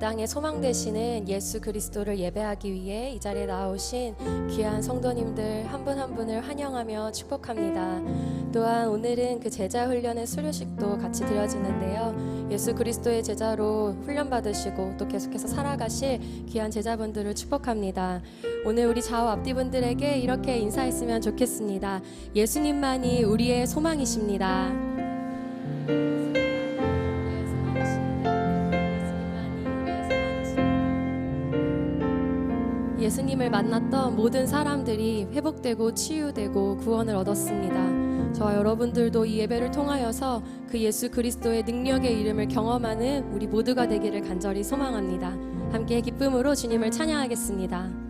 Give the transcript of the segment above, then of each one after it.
땅의 소망 되시는 예수 그리스도를 예배하기 위해 이 자리에 나오신 귀한 성도님들 한 분 한 분을 환영하며 축복합니다. 또한 오늘은 그 제자 훈련의 수료식도 같이 드려지는데요. 예수 그리스도의 제자로 훈련받으시고 또 계속해서 살아가실 귀한 제자분들을 축복합니다. 오늘 우리 좌우 앞뒤분들에게 이렇게 인사했으면 좋겠습니다. 예수님만이 우리의 소망이십니다. 예수님을 만났던 모든 사람들이 회복되고 치유되고 구원을 얻었습니다. 저와 여러분들도 이 예배를 통하여서 그 예수 그리스도의 능력의 이름을 경험하는 우리 모두가 되기를 간절히 소망합니다. 함께 기쁨으로 주님을 찬양하겠습니다.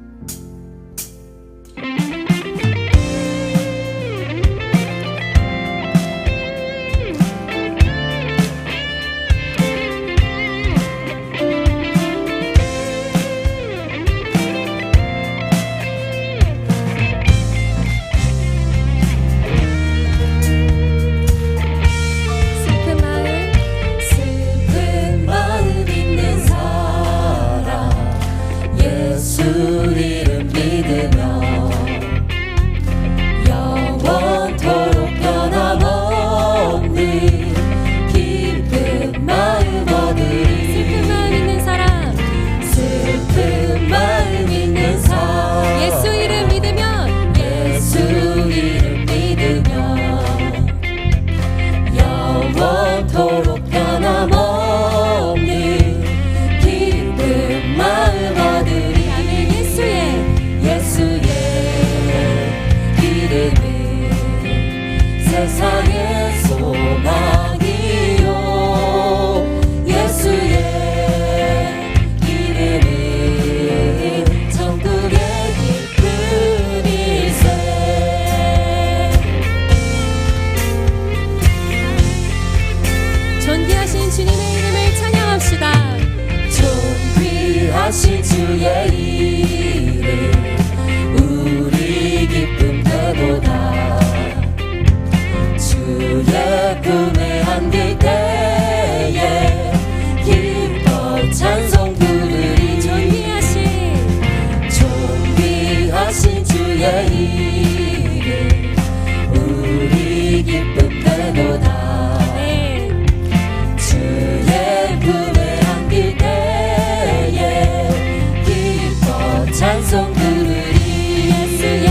세상의 소망이요 예수의 이름은 천국의 기쁨일세. 존귀하신 주님의 이름을 찬양합시다. 존귀하신 주의 이름 우리 기쁨 되도다. 주의 품에 안길 때에 기뻐 찬송 부르리. 존귀하신 주의 이름 우리 기쁨 되도다. 주의 품에 안길 때에 기뻐 찬송 부르리. 예수의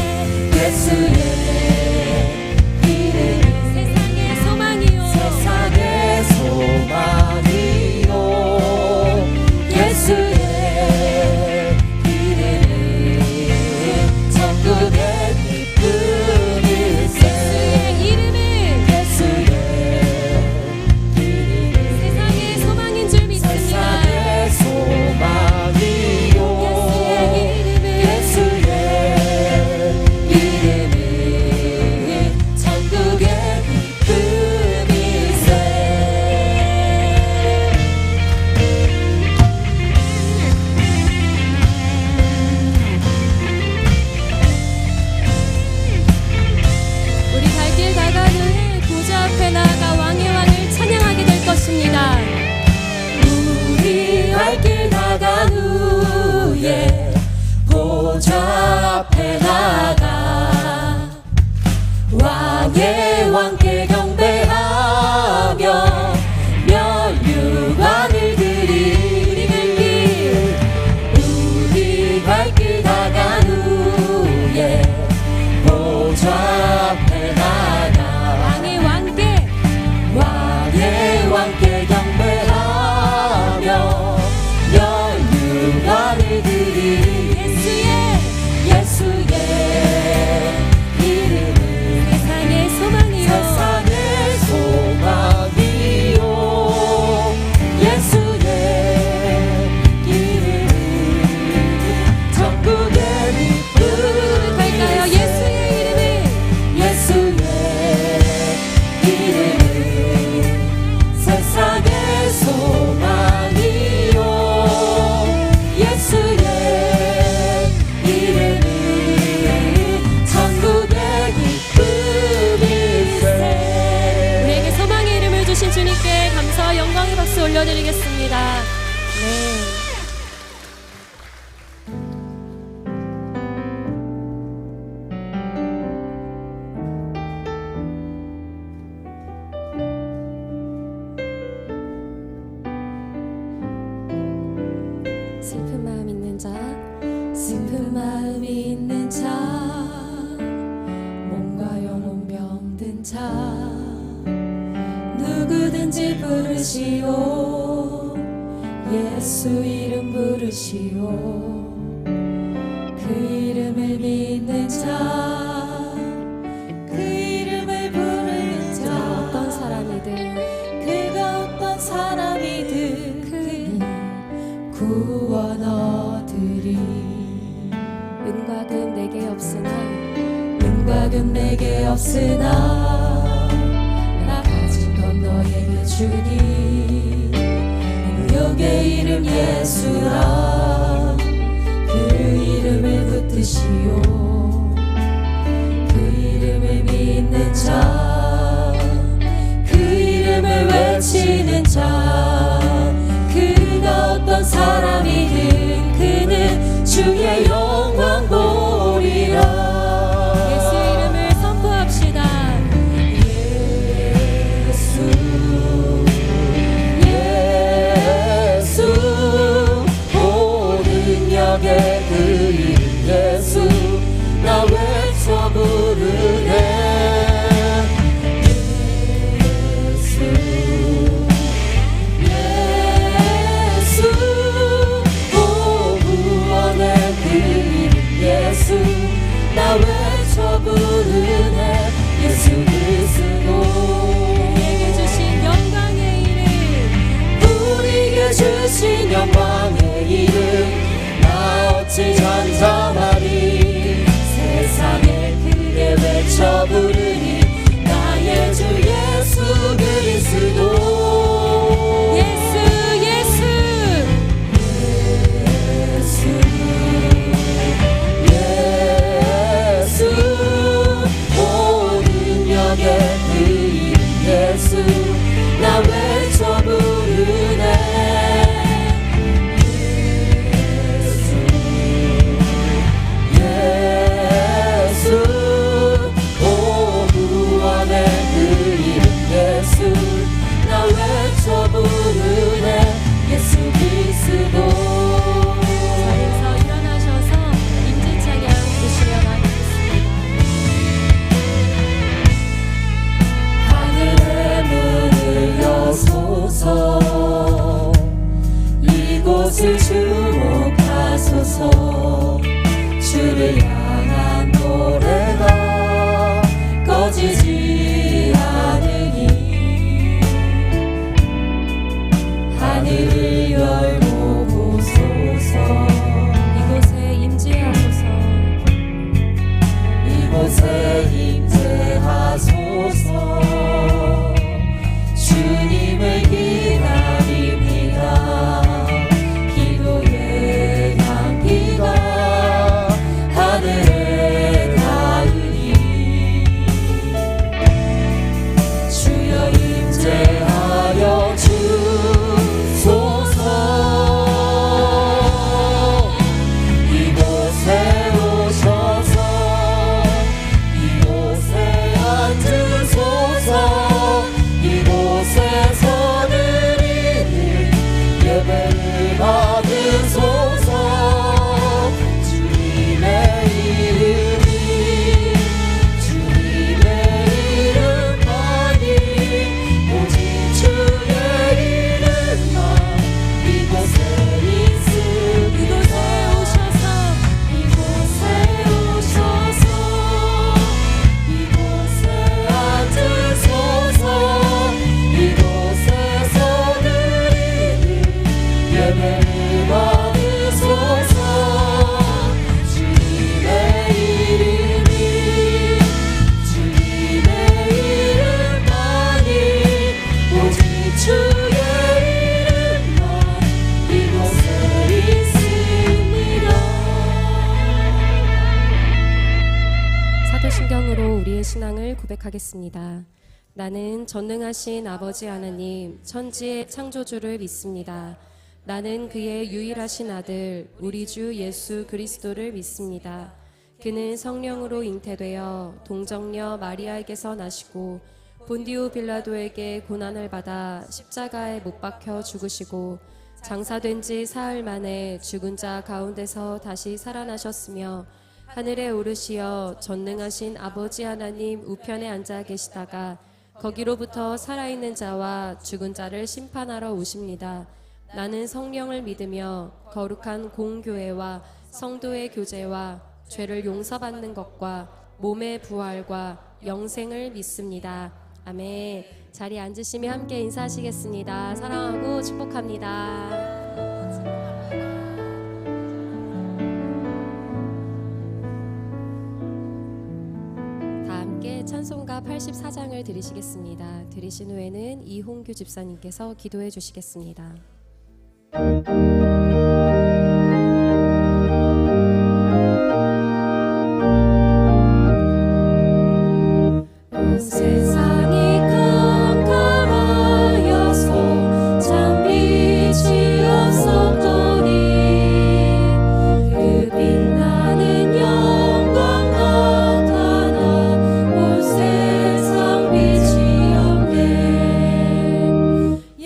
앞에 나가 왕의 왕께 경배하며 면류관을 드리. 우리 갈 길 다간 후에 보좌 앞에 나가 왕의 왕께 경배하며 면류관을 드리. 주님께 감사와 영광의 박수 올려드리겠습니다. 네. 자 누구든지 부르시오 예수 이름 부르시오 그 이름을 믿는 자 그 이름을 부르는 자 어떤 사람이든 그가 어떤 사람이든 그는 구원 얻으리 은과 금 내게 없으나 은과 금 내게 없으나 나 가진 건 너에게 주니 능력의 이름 예수라 그 이름을 붙드시오 그 이름을 믿는 자 그 이름을 외치는 자 그가 어떤 사람이든 그는 주의 영광 보리라 예수 이름을 선포합시다 예수 예수 오 능력의 그 이름 예수 나 외쳐 부르네 나 외쳐 부르네 예수 그리스도 우리에게 주신 영광의 이름 우리에게 주신 영광의 이름 나 어찌 잠잠하리 세상에 크게 외쳐 부르니 나의 주 예수 그리스도 예수 예수 예수 나 외쳐 부르네 예수 오 구원의 그 이름 예수 나 외쳐 부르네 예수 그리스도 자리에서 일어나셔서 임진찬양 부르시며 나가겠습니다 여소서 이곳을 주목하소서 주를 향한 노래가 꺼지지 않으니 하늘을 열보소서 이곳에 임재하소서 이곳에 임재하소서 주님을 기다립니다 기도의 향기가 하늘에 닿으니 주여 임재하여 주소서 이곳에 오셔서 이곳에 앉으소서 이곳에서 드리는 예배를 받으소서 주님의 이름이 주님의 이름만이 오직 주의 이름만 이곳에 있으니 이곳에 오셔서 이곳에 앉으소서 이곳에서 드리는 예배를 받으소서 주님의 이름이 주님의 이름만이 오직 주의 이름만 이곳에 있습니다 사도신경으로 우리의 신앙을 고백하겠습니다. 나는 전능하신 아버지 하나님 천지의 창조주를 믿습니다. 나는 그의 유일하신 아들 우리 주 예수 그리스도를 믿습니다. 그는 성령으로 잉태되어 동정녀 마리아에게서 나시고 본디오 빌라도에게 고난을 받아 십자가에 못 박혀 죽으시고 장사된 지 사흘 만에 죽은 자 가운데서 다시 살아나셨으며 하늘에 오르시어 전능하신 아버지 하나님 우편에 앉아 계시다가 거기로부터 살아있는 자와 죽은 자를 심판하러 오십니다. 나는 성령을 믿으며 거룩한 공교회와 성도의 교제와 죄를 용서받는 것과 몸의 부활과 영생을 믿습니다. 아멘. 자리에 앉으시며 함께 인사하시겠습니다. 사랑하고 축복합니다. 찬송가 84장을 드리시겠습니다. 드리신 후에는 이홍규 집사님께서 기도해 주시겠습니다. 온 세상이 캄캄하여서 참 빛이 없었더니 그 빛나는 영광 나타나 온 세상 빛이 없네.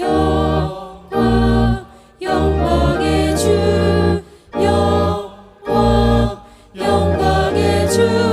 영광 영광의 주 영광 영광의 주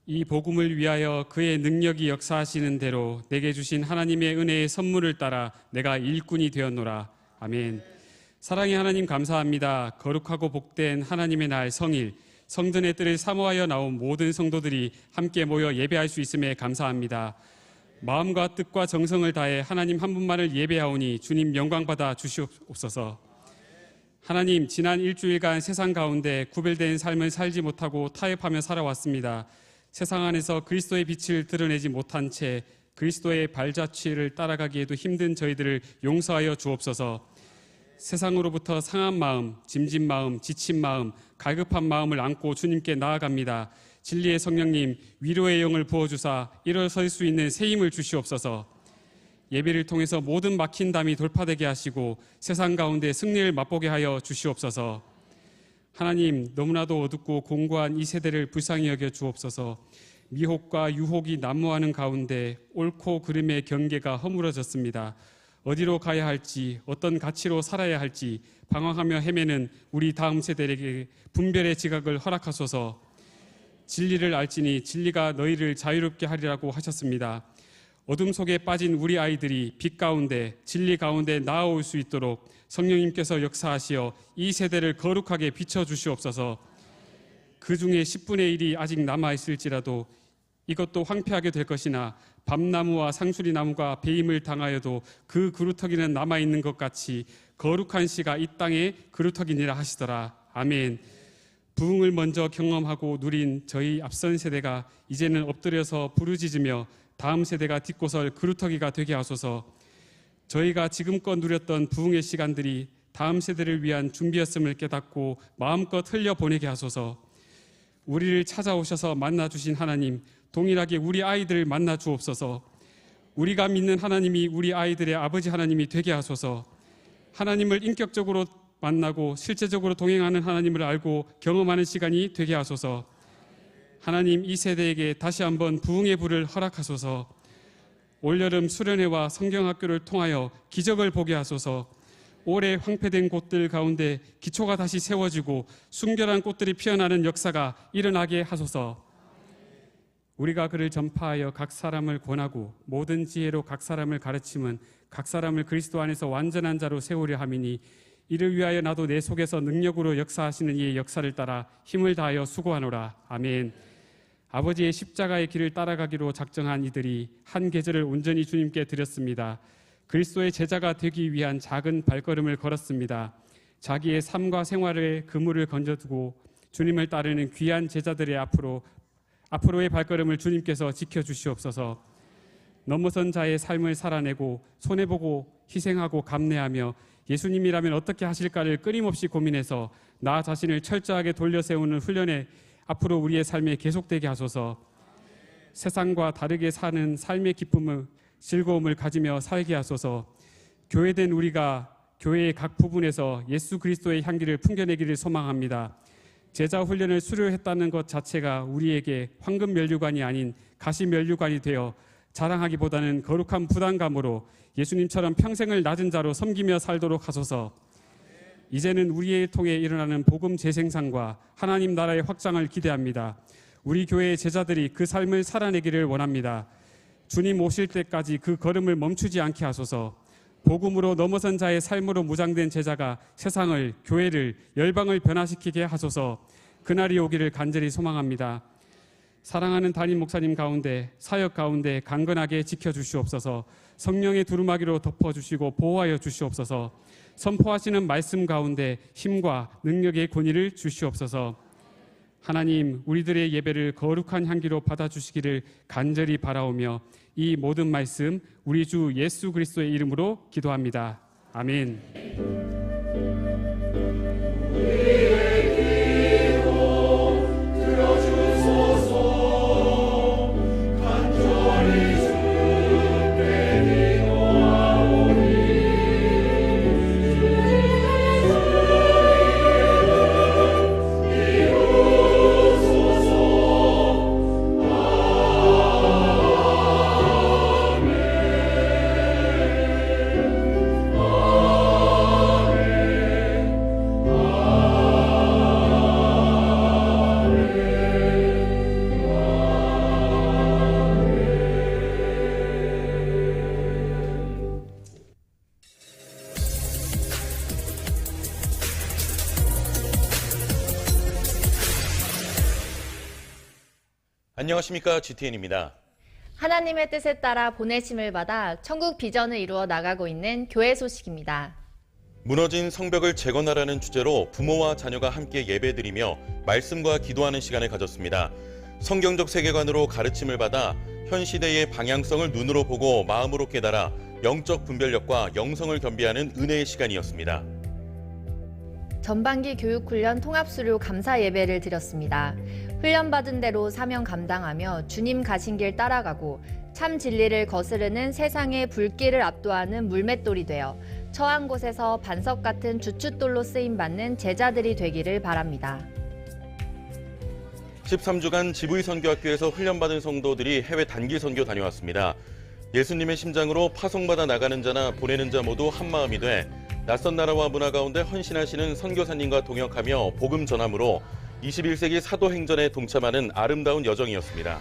이 복음을 위하여 그의 능력이 역사하시는 대로 내게 주신 하나님의 은혜의 선물을 따라 내가 일꾼이 되었노라. 아멘. 사랑의 하나님 감사합니다. 거룩하고 복된 하나님의 날 성일, 성전의 뜰을 사모하여 나온 모든 성도들이 함께 모여 예배할 수 있음에 감사합니다. 마음과 뜻과 정성을 다해 하나님 한 분만을 예배하오니 주님 영광받아 주시옵소서. 하나님, 지난 일주일간 세상 가운데 구별된 삶을 살지 못하고 타협하며 살아왔습니다. 세상 안에서 그리스도의 빛을 드러내지 못한 채 그리스도의 발자취를 따라가기에도 힘든 저희들을 용서하여 주옵소서. 세상으로부터 상한 마음, 짐진 마음, 지친 마음, 갈급한 마음을 안고 주님께 나아갑니다. 진리의 성령님, 위로의 영을 부어주사 일어설 수 있는 새 힘을 주시옵소서. 예배를 통해서 모든 막힌 담이 돌파되게 하시고 세상 가운데 승리를 맛보게 하여 주시옵소서. 하나님, 너무나도 어둡고 공고한 이 세대를 불쌍히 여겨 주옵소서. 미혹과 유혹이 난무하는 가운데 옳고 그름의 경계가 허물어졌습니다. 어디로 가야 할지, 어떤 가치로 살아야 할지 방황하며 헤매는 우리 다음 세대에게 분별의 지각을 허락하소서. 진리를 알지니 진리가 너희를 자유롭게 하리라고 하셨습니다. 어둠 속에 빠진 우리 아이들이 빛 가운데 진리 가운데 나아올 수 있도록 성령님께서 역사하시어 이 세대를 거룩하게 비춰주시옵소서. 그 중에 10분의 1이 아직 남아있을지라도 이것도 황폐하게 될 것이나 밤나무와 상수리나무가 배임을 당하여도 그 그루터기는 남아있는 것 같이 거룩한 씨가 이 땅에 그루터기니라 하시더라. 아멘. 부흥을 먼저 경험하고 누린 저희 앞선 세대가 이제는 엎드려서 부르짖으며 다음 세대가 딛고설 그루터기가 되게 하소서. 저희가 지금껏 누렸던 부흥의 시간들이 다음 세대를 위한 준비였음을 깨닫고 마음껏 흘려보내게 하소서. 우리를 찾아오셔서 만나주신 하나님, 동일하게 우리 아이들을 만나 주옵소서. 우리가 믿는 하나님이 우리 아이들의 아버지 하나님이 되게 하소서. 하나님을 인격적으로 만나고 실제적으로 동행하는 하나님을 알고 경험하는 시간이 되게 하소서. 하나님, 이 세대에게 다시 한번 부흥의 불을 허락하소서. 올여름 수련회와 성경학교를 통하여 기적을 보게 하소서. 오래 황폐된 곳들 가운데 기초가 다시 세워지고 순결한 꽃들이 피어나는 역사가 일어나게 하소서. 우리가 그를 전파하여 각 사람을 권하고 모든 지혜로 각 사람을 가르침은 각 사람을 그리스도 안에서 완전한 자로 세우려 함이니 이를 위하여 나도 내 속에서 능력으로 역사하시는 이의 역사를 따라 힘을 다하여 수고하노라. 아멘. 아버지의 십자가의 길을 따라가기로 작정한 이들이 한 계절을 온전히 주님께 드렸습니다. 그리스도의 제자가 되기 위한 작은 발걸음을 걸었습니다. 자기의 삶과 생활의 그물을 건져두고 주님을 따르는 귀한 제자들의 앞으로의 발걸음을 주님께서 지켜주시옵소서. 넘어선 자의 삶을 살아내고 손해보고 희생하고 감내하며 예수님이라면 어떻게 하실까를 끊임없이 고민해서 나 자신을 철저하게 돌려세우는 훈련에 앞으로 우리의 삶에 계속되게 하소서. 세상과 다르게 사는 삶의 기쁨을 즐거움을 가지며 살게 하소서. 교회된 우리가 교회의 각 부분에서 예수 그리스도의 향기를 풍겨내기를 소망합니다. 제자 훈련을 수료했다는 것 자체가 우리에게 황금 면류관이 아닌 가시 면류관이 되어 자랑하기보다는 거룩한 부담감으로 예수님처럼 평생을 낮은 자로 섬기며 살도록 하소서. 이제는 우리의 통해 일어나는 복음 재생산과 하나님 나라의 확장을 기대합니다. 우리 교회의 제자들이 그 삶을 살아내기를 원합니다. 주님 오실 때까지 그 걸음을 멈추지 않게 하소서. 복음으로 넘어선 자의 삶으로 무장된 제자가 세상을, 교회를, 열방을 변화시키게 하소서. 그날이 오기를 간절히 소망합니다. 사랑하는 담임 목사님 가운데, 사역 가운데 강건하게 지켜주시옵소서. 성령의 두루마기로 덮어주시고 보호하여 주시옵소서. 선포하시는 말씀 가운데 힘과 능력의 권위를 주시옵소서. 하나님, 우리들의 예배를 거룩한 향기로 받아주시기를 간절히 바라오며 이 모든 말씀 우리 주 예수 그리스도의 이름으로 기도합니다. 아멘. 안녕하십니까, GTN입니다. 하나님의 뜻에 따라 보내심을 받아 천국 비전을 이루어 나가고 있는 교회 소식입니다. 무너진 성벽을 재건하라는 주제로 부모와 자녀가 함께 예배드리며 말씀과 기도하는 시간을 가졌습니다. 성경적 세계관으로 가르침을 받아 현 시대의 방향성을 눈으로 보고 마음으로 깨달아 영적 분별력과 영성을 겸비하는 은혜의 시간이었습니다. 전반기 교육훈련 통합수료 감사 예배를 드렸습니다. 훈련받은 대로 사명 감당하며 주님 가신 길 따라가고 참 진리를 거스르는 세상의 불길을 압도하는 물맷돌이 되어 처한 곳에서 반석 같은 주춧돌로 쓰임받는 제자들이 되기를 바랍니다. 13주간 지부이 선교학교에서 훈련받은 성도들이 해외 단기 선교 다녀왔습니다. 예수님의 심장으로 파송받아 나가는 자나 보내는 자 모두 한마음이 돼 낯선 나라와 문화 가운데 헌신하시는 선교사님과 동역하며 복음 전함으로 21세기 사도행전에 동참하는 아름다운 여정이었습니다.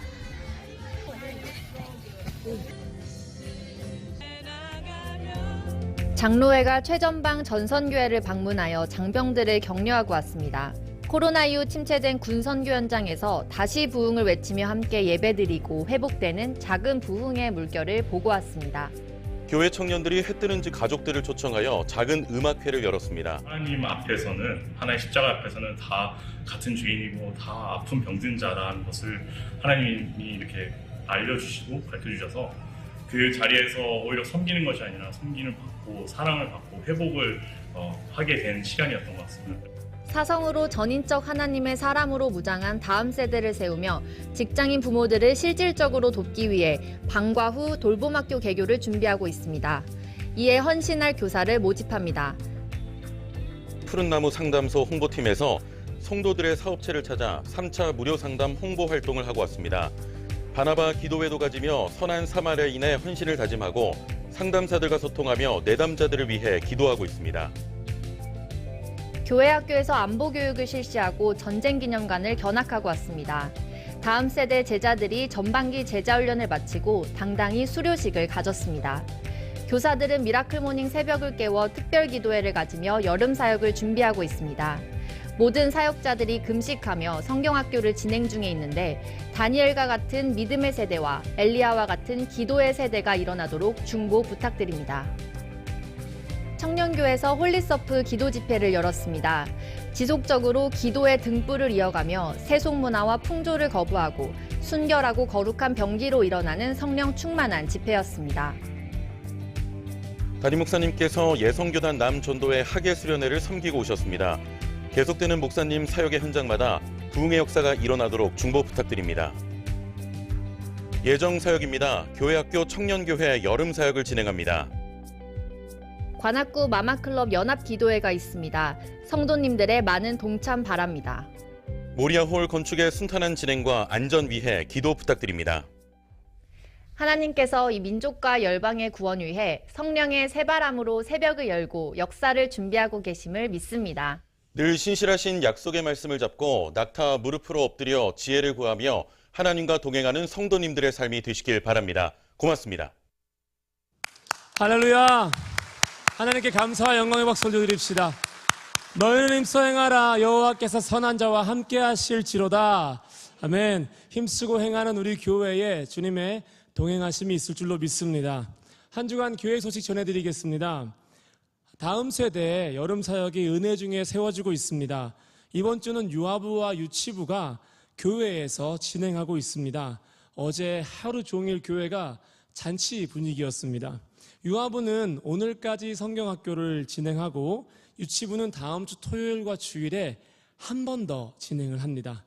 장로회가 최전방 전선교회를 방문하여 장병들을 격려하고 왔습니다. 코로나 이후 침체된 군선교 현장에서 다시 부흥을 외치며 함께 예배드리고 회복되는 작은 부흥의 물결을 보고 왔습니다. 교회 청년들이 해뜨는 집 가족들을 초청하여 작은 음악회를 열었습니다. 하나님 앞에서는, 하나의 십자가 앞에서는 다 같은 죄인이고 다 아픈 병든 자라는 것을 하나님이 이렇게 알려주시고 가르쳐주셔서 그 자리에서 오히려 섬기는 것이 아니라 섬김을 받고 사랑을 받고 회복을 하게 된 시간이었던 것 같습니다. 사성으로 전인적 하나님의 사람으로 무장한 다음 세대를 세우며 직장인 부모들을 실질적으로 돕기 위해 방과 후 돌봄학교 개교를 준비하고 있습니다. 이에 헌신할 교사를 모집합니다. 푸른나무 상담소 홍보팀에서 성도들의 사업체를 찾아 3차 무료 상담 홍보 활동을 하고 왔습니다. 바나바 기도회도 가지며 선한 사마리아인의 헌신을 다짐하고 상담사들과 소통하며 내담자들을 위해 기도하고 있습니다. 교회 학교에서 안보 교육을 실시하고 전쟁기념관을 견학하고 왔습니다. 다음 세대 제자들이 전반기 제자훈련을 마치고 당당히 수료식을 가졌습니다. 교사들은 미라클 모닝 새벽을 깨워 특별 기도회를 가지며 여름 사역을 준비하고 있습니다. 모든 사역자들이 금식하며 성경학교를 진행 중에 있는데 다니엘과 같은 믿음의 세대와 엘리야와 같은 기도의 세대가 일어나도록 중보 부탁드립니다. 청년교에서 홀리서프 기도 집회를 열었습니다. 지속적으로 기도의 등불을 이어가며 세속 문화와 풍조를 거부하고 순결하고 거룩한 병기로 일어나는 성령 충만한 집회였습니다. 담임 목사님께서 예성교단 남전도회 학예 수련회를 섬기고 오셨습니다. 계속되는 목사님 사역의 현장마다 부흥의 역사가 일어나도록 중보 부탁드립니다. 예정 사역입니다. 교회학교 청년교회 여름 사역을 진행합니다. 관악구 마마클럽 연합기도회가 있습니다. 성도님들의 많은 동참 바랍니다. 모리아홀 건축의 순탄한 진행과 안전 위해 기도 부탁드립니다. 하나님께서 이 민족과 열방의 구원 위해 성령의 새바람으로 새벽을 열고 역사를 준비하고 계심을 믿습니다. 늘 신실하신 약속의 말씀을 잡고 낙타 무릎으로 엎드려 지혜를 구하며 하나님과 동행하는 성도님들의 삶이 되시길 바랍니다. 고맙습니다. 할렐루야. 하나님께 감사와 영광의 박수 올려드립시다. 너희는 힘써 행하라. 여호와께서 선한 자와 함께 하실지로다. 아멘. 힘쓰고 행하는 우리 교회에 주님의 동행하심이 있을 줄로 믿습니다. 한 주간 교회 소식 전해드리겠습니다. 다음 세대 여름 사역이 은혜 중에 세워지고 있습니다. 이번 주는 유아부와 유치부가 교회에서 진행하고 있습니다. 어제 하루 종일 교회가 잔치 분위기였습니다. 유아부는 오늘까지 성경학교를 진행하고 유치부는 다음 주 토요일과 주일에 한 번 더 진행을 합니다.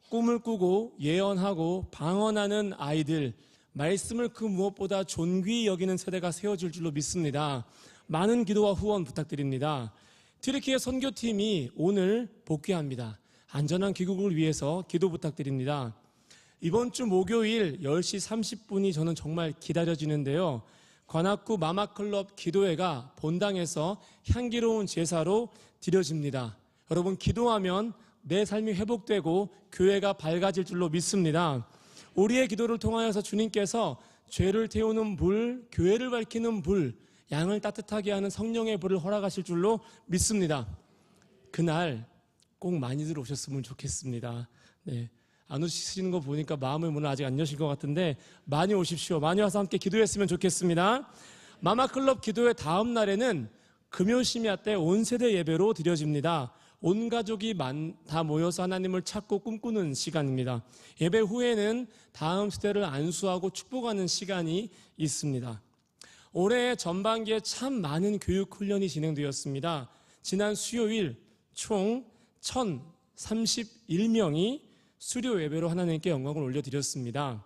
꿈을 꾸고 예언하고 방언하는 아이들, 말씀을 그 무엇보다 존귀히 여기는 세대가 세워질 줄로 믿습니다. 많은 기도와 후원 부탁드립니다. 튀르키예 선교팀이 오늘 복귀합니다. 안전한 귀국을 위해서 기도 부탁드립니다. 이번 주 목요일 10시 30분이 저는 정말 기다려지는데요. 관악구 마마클럽 기도회가 본당에서 향기로운 제사로 드려집니다. 여러분, 기도하면 내 삶이 회복되고 교회가 밝아질 줄로 믿습니다. 우리의 기도를 통하여서 주님께서 죄를 태우는 불, 교회를 밝히는 불, 양을 따뜻하게 하는 성령의 불을 허락하실 줄로 믿습니다. 그날 꼭 많이들 오셨으면 좋겠습니다. 네, 안 오시는 거 보니까 마음의 문을 아직 안 여신 것 같은데 많이 오십시오. 많이 와서 함께 기도했으면 좋겠습니다. 마마클럽 기도회 다음 날에는 금요심야 때 온 세대 예배로 드려집니다. 온 가족이 다 모여서 하나님을 찾고 꿈꾸는 시간입니다. 예배 후에는 다음 세대를 안수하고 축복하는 시간이 있습니다. 올해 전반기에 참 많은 교육 훈련이 진행되었습니다. 지난 수요일 총 1,031명이 수료 예배로 하나님께 영광을 올려드렸습니다.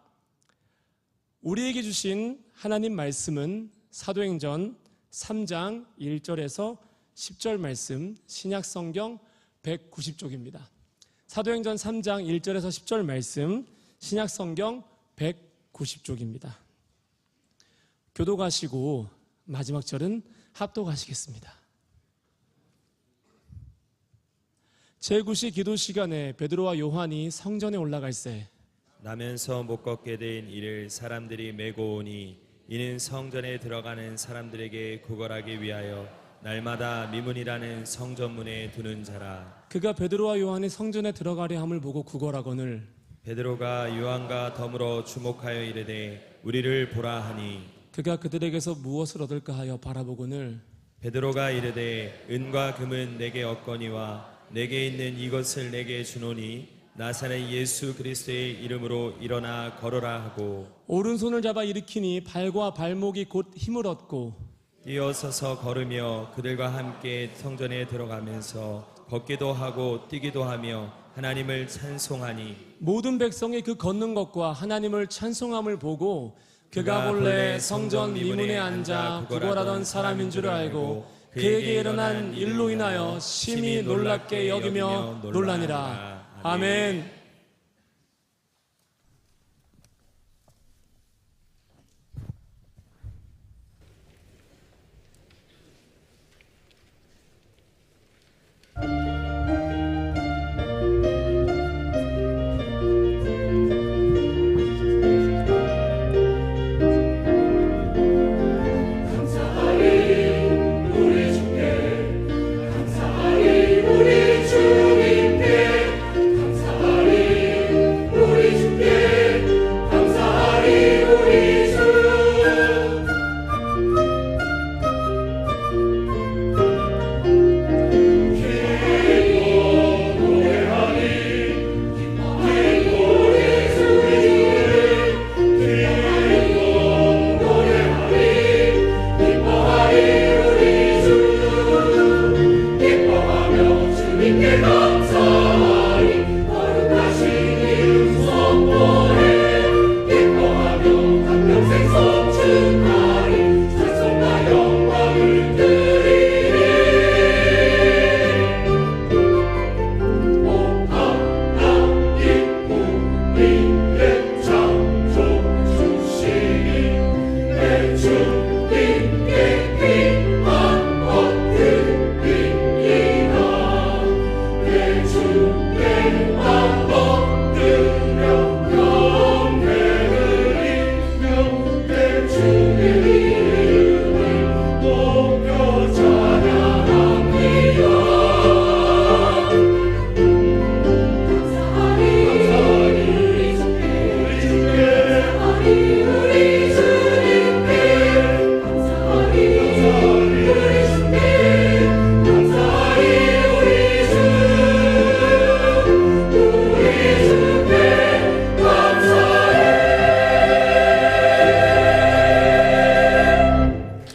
우리에게 주신 하나님 말씀은 사도행전 3장 1절에서 10절 말씀, 신약성경 190쪽입니다. 사도행전 3장 1절에서 10절 말씀, 신약성경 190쪽입니다. 교도가시고 마지막 절은 합독하시겠습니다. 제9시 기도 시간에 베드로와 요한이 성전에 올라갈새 나면서 못 걷게 된 이를 사람들이 메고 오니 이는 성전에 들어가는 사람들에게 구걸하기 위하여 날마다 미문이라는 성전문에 두는 자라. 그가 베드로와 요한이 성전에 들어가려 함을 보고 구걸하거늘 베드로가 요한과 더불어 주목하여 이르되 우리를 보라 하니 그가 그들에게서 무엇을 얻을까 하여 바라보거늘 베드로가 이르되 은과 금은 내게 없거니와 내게 있는 이것을 내게 주노니 나사렛 예수 그리스도의 이름으로 일어나 걸어라 하고 오른손을 잡아 일으키니 발과 발목이 곧 힘을 얻고 뛰어서서 걸으며 그들과 함께 성전에 들어가면서 걷기도 하고 뛰기도 하며 하나님을 찬송하니 모든 백성이 그 걷는 것과 하나님을 찬송함을 보고 그가 본래 성전 미문에 앉아 구걸하던 사람인 줄 알고 그에게 일어난 일로 인하여 심히 놀랍게 여기며 놀라니라. 아멘.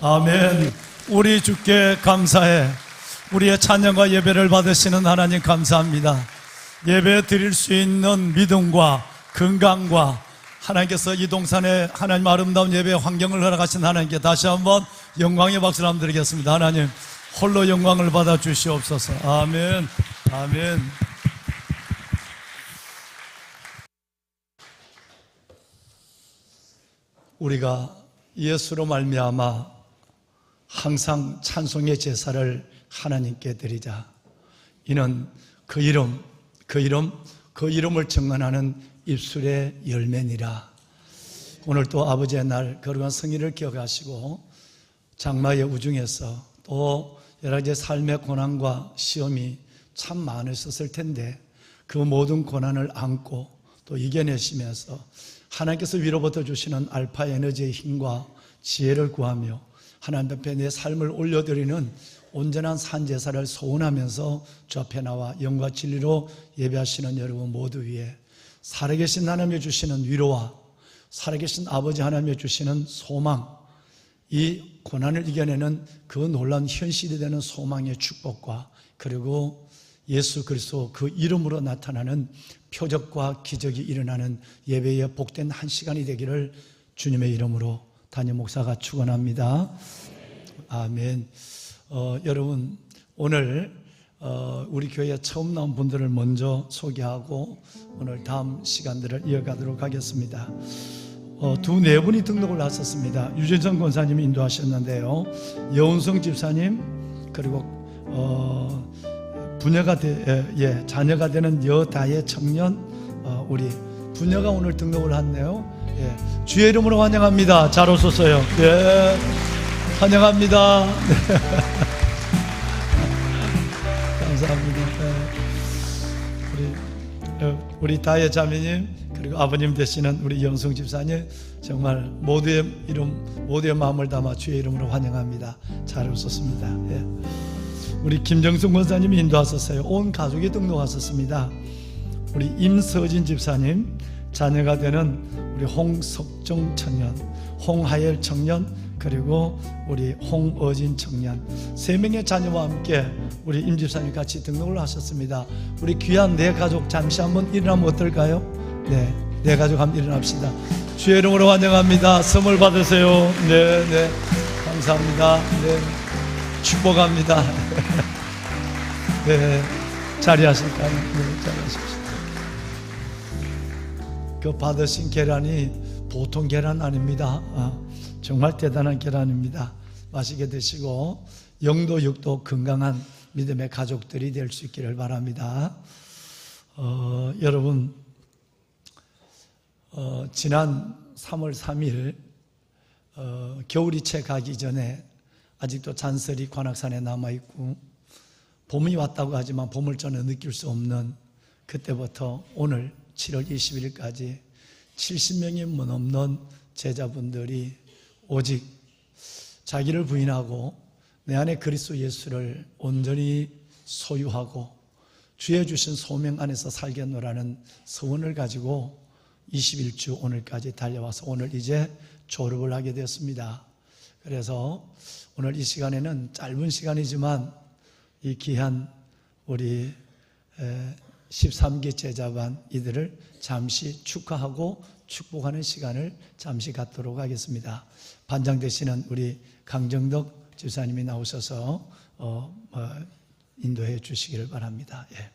아멘. 우리 주께 감사해. 우리의 찬양과 예배를 받으시는 하나님 감사합니다. 예배 드릴 수 있는 믿음과 건강과 하나님께서 이 동산에 하나님 아름다운 예배 환경을 허락하신 하나님께 다시 한번 영광의 박수를 한번 드리겠습니다. 하나님 홀로 영광을 받아 주시옵소서. 아멘. 아멘. 우리가 예수로 말미암아 항상 찬송의 제사를 하나님께 드리자. 이는 그 이름을 증언하는 입술의 열매니라. 오늘 또 아버지의 날 거룩한 성일을 기억하시고 장마의 우중에서 또 여러 가지 삶의 고난과 시험이 참 많으셨을 텐데 그 모든 고난을 안고 또 이겨내시면서 하나님께서 위로부터 주시는 알파 에너지의 힘과 지혜를 구하며 하나님 앞에 내 삶을 올려드리는 온전한 산제사를 소원하면서 주 앞에 나와 영과 진리로 예배하시는 여러분 모두 위에 살아계신 하나님이 주시는 위로와 살아계신 아버지 하나님이 주시는 소망, 이 고난을 이겨내는 그 놀라운 현실이 되는 소망의 축복과 그리고 예수 그리스도 그 이름으로 나타나는 표적과 기적이 일어나는 예배의 복된 한 시간이 되기를 주님의 이름으로 담임 목사가 축원합니다. 아멘. 여러분 오늘 우리 교회에 처음 나온 분들을 먼저 소개하고 오늘 다음 시간들을 이어가도록 하겠습니다. 네 분이 등록을 하셨습니다. 유재정 권사님이 인도하셨는데요. 여운성 집사님 그리고 자녀가 되는 여다의 청년 우리 부녀가 오늘 등록을 했네요. 예. 주의 이름으로 환영합니다. 잘 오셨어요. 예. 환영합니다. 감사합니다. 우리 다혜 자매님 그리고 아버님 되시는 우리 영성 집사님 정말 모두의 마음을 담아 주의 이름으로 환영합니다. 잘 오셨습니다. 예. 우리 김정숙 권사님이 인도하셨어요. 온 가족이 등록하셨습니다. 우리 임서진 집사님, 자녀가 되는 우리 홍석정 청년, 홍하열 청년, 그리고 우리 홍어진 청년 3명의 자녀와 함께 우리 임 집사님 같이 등록을 하셨습니다. 우리 귀한 내 가족 잠시 한번 일어나면 어떨까요? 네, 내 가족 한번 일어납시다. 주의 이름으로 환영합니다. 선물 받으세요. 네, 네, 감사합니다. 네, 축복합니다. 네, 자리하실까요? 네, 자리하십시오. 그 받으신 계란이 보통 계란 아닙니다. 정말 대단한 계란입니다. 맛있게 드시고 영도 육도 건강한 믿음의 가족들이 될 수 있기를 바랍니다. 여러분 지난 3월 3일 겨울이 채 가기 전에 아직도 잔설이 관악산에 남아있고 봄이 왔다고 하지만 봄을 전혀 느낄 수 없는 그때부터 오늘 7월 20일까지 70명이 넘는 제자분들이 오직 자기를 부인하고 내 안에 그리스도 예수를 온전히 소유하고 주의 주신 소명 안에서 살겠노라는 소원을 가지고 21주 오늘까지 달려와서 오늘 이제 졸업을 하게 되었습니다. 그래서 오늘 이 시간에는 짧은 시간이지만 이 귀한 우리 13기 제자반 이들을 잠시 축하하고 축복하는 시간을 잠시 갖도록 하겠습니다. 반장 되시는 우리 강정덕 집사님이 나오셔서 인도해 주시기를 바랍니다. 예.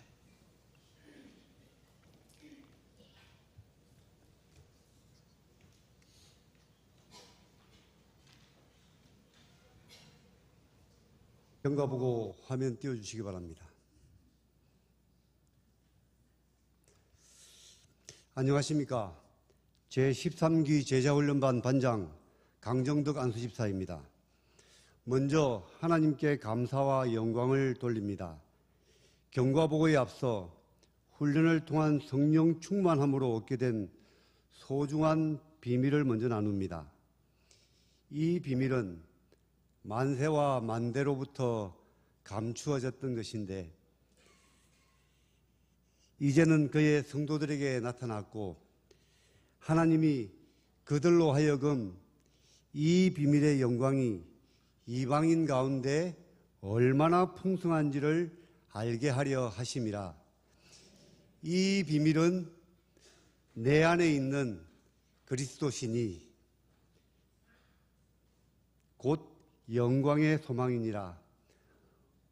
경과 보고 화면 띄워주시기 바랍니다. 안녕하십니까. 제13기 제자훈련반 반장 강정덕 안수집사입니다. 먼저 하나님께 감사와 영광을 돌립니다. 경과보고에 앞서 훈련을 통한 성령 충만함으로 얻게 된 소중한 비밀을 먼저 나눕니다. 이 비밀은 만세와 만대로부터 감추어졌던 것인데 이제는 그의 성도들에게 나타났고 하나님이 그들로 하여금 이 비밀의 영광이 이방인 가운데 얼마나 풍성한지를 알게 하려 하심이라. 이 비밀은 내 안에 있는 그리스도시니 곧 영광의 소망이니라.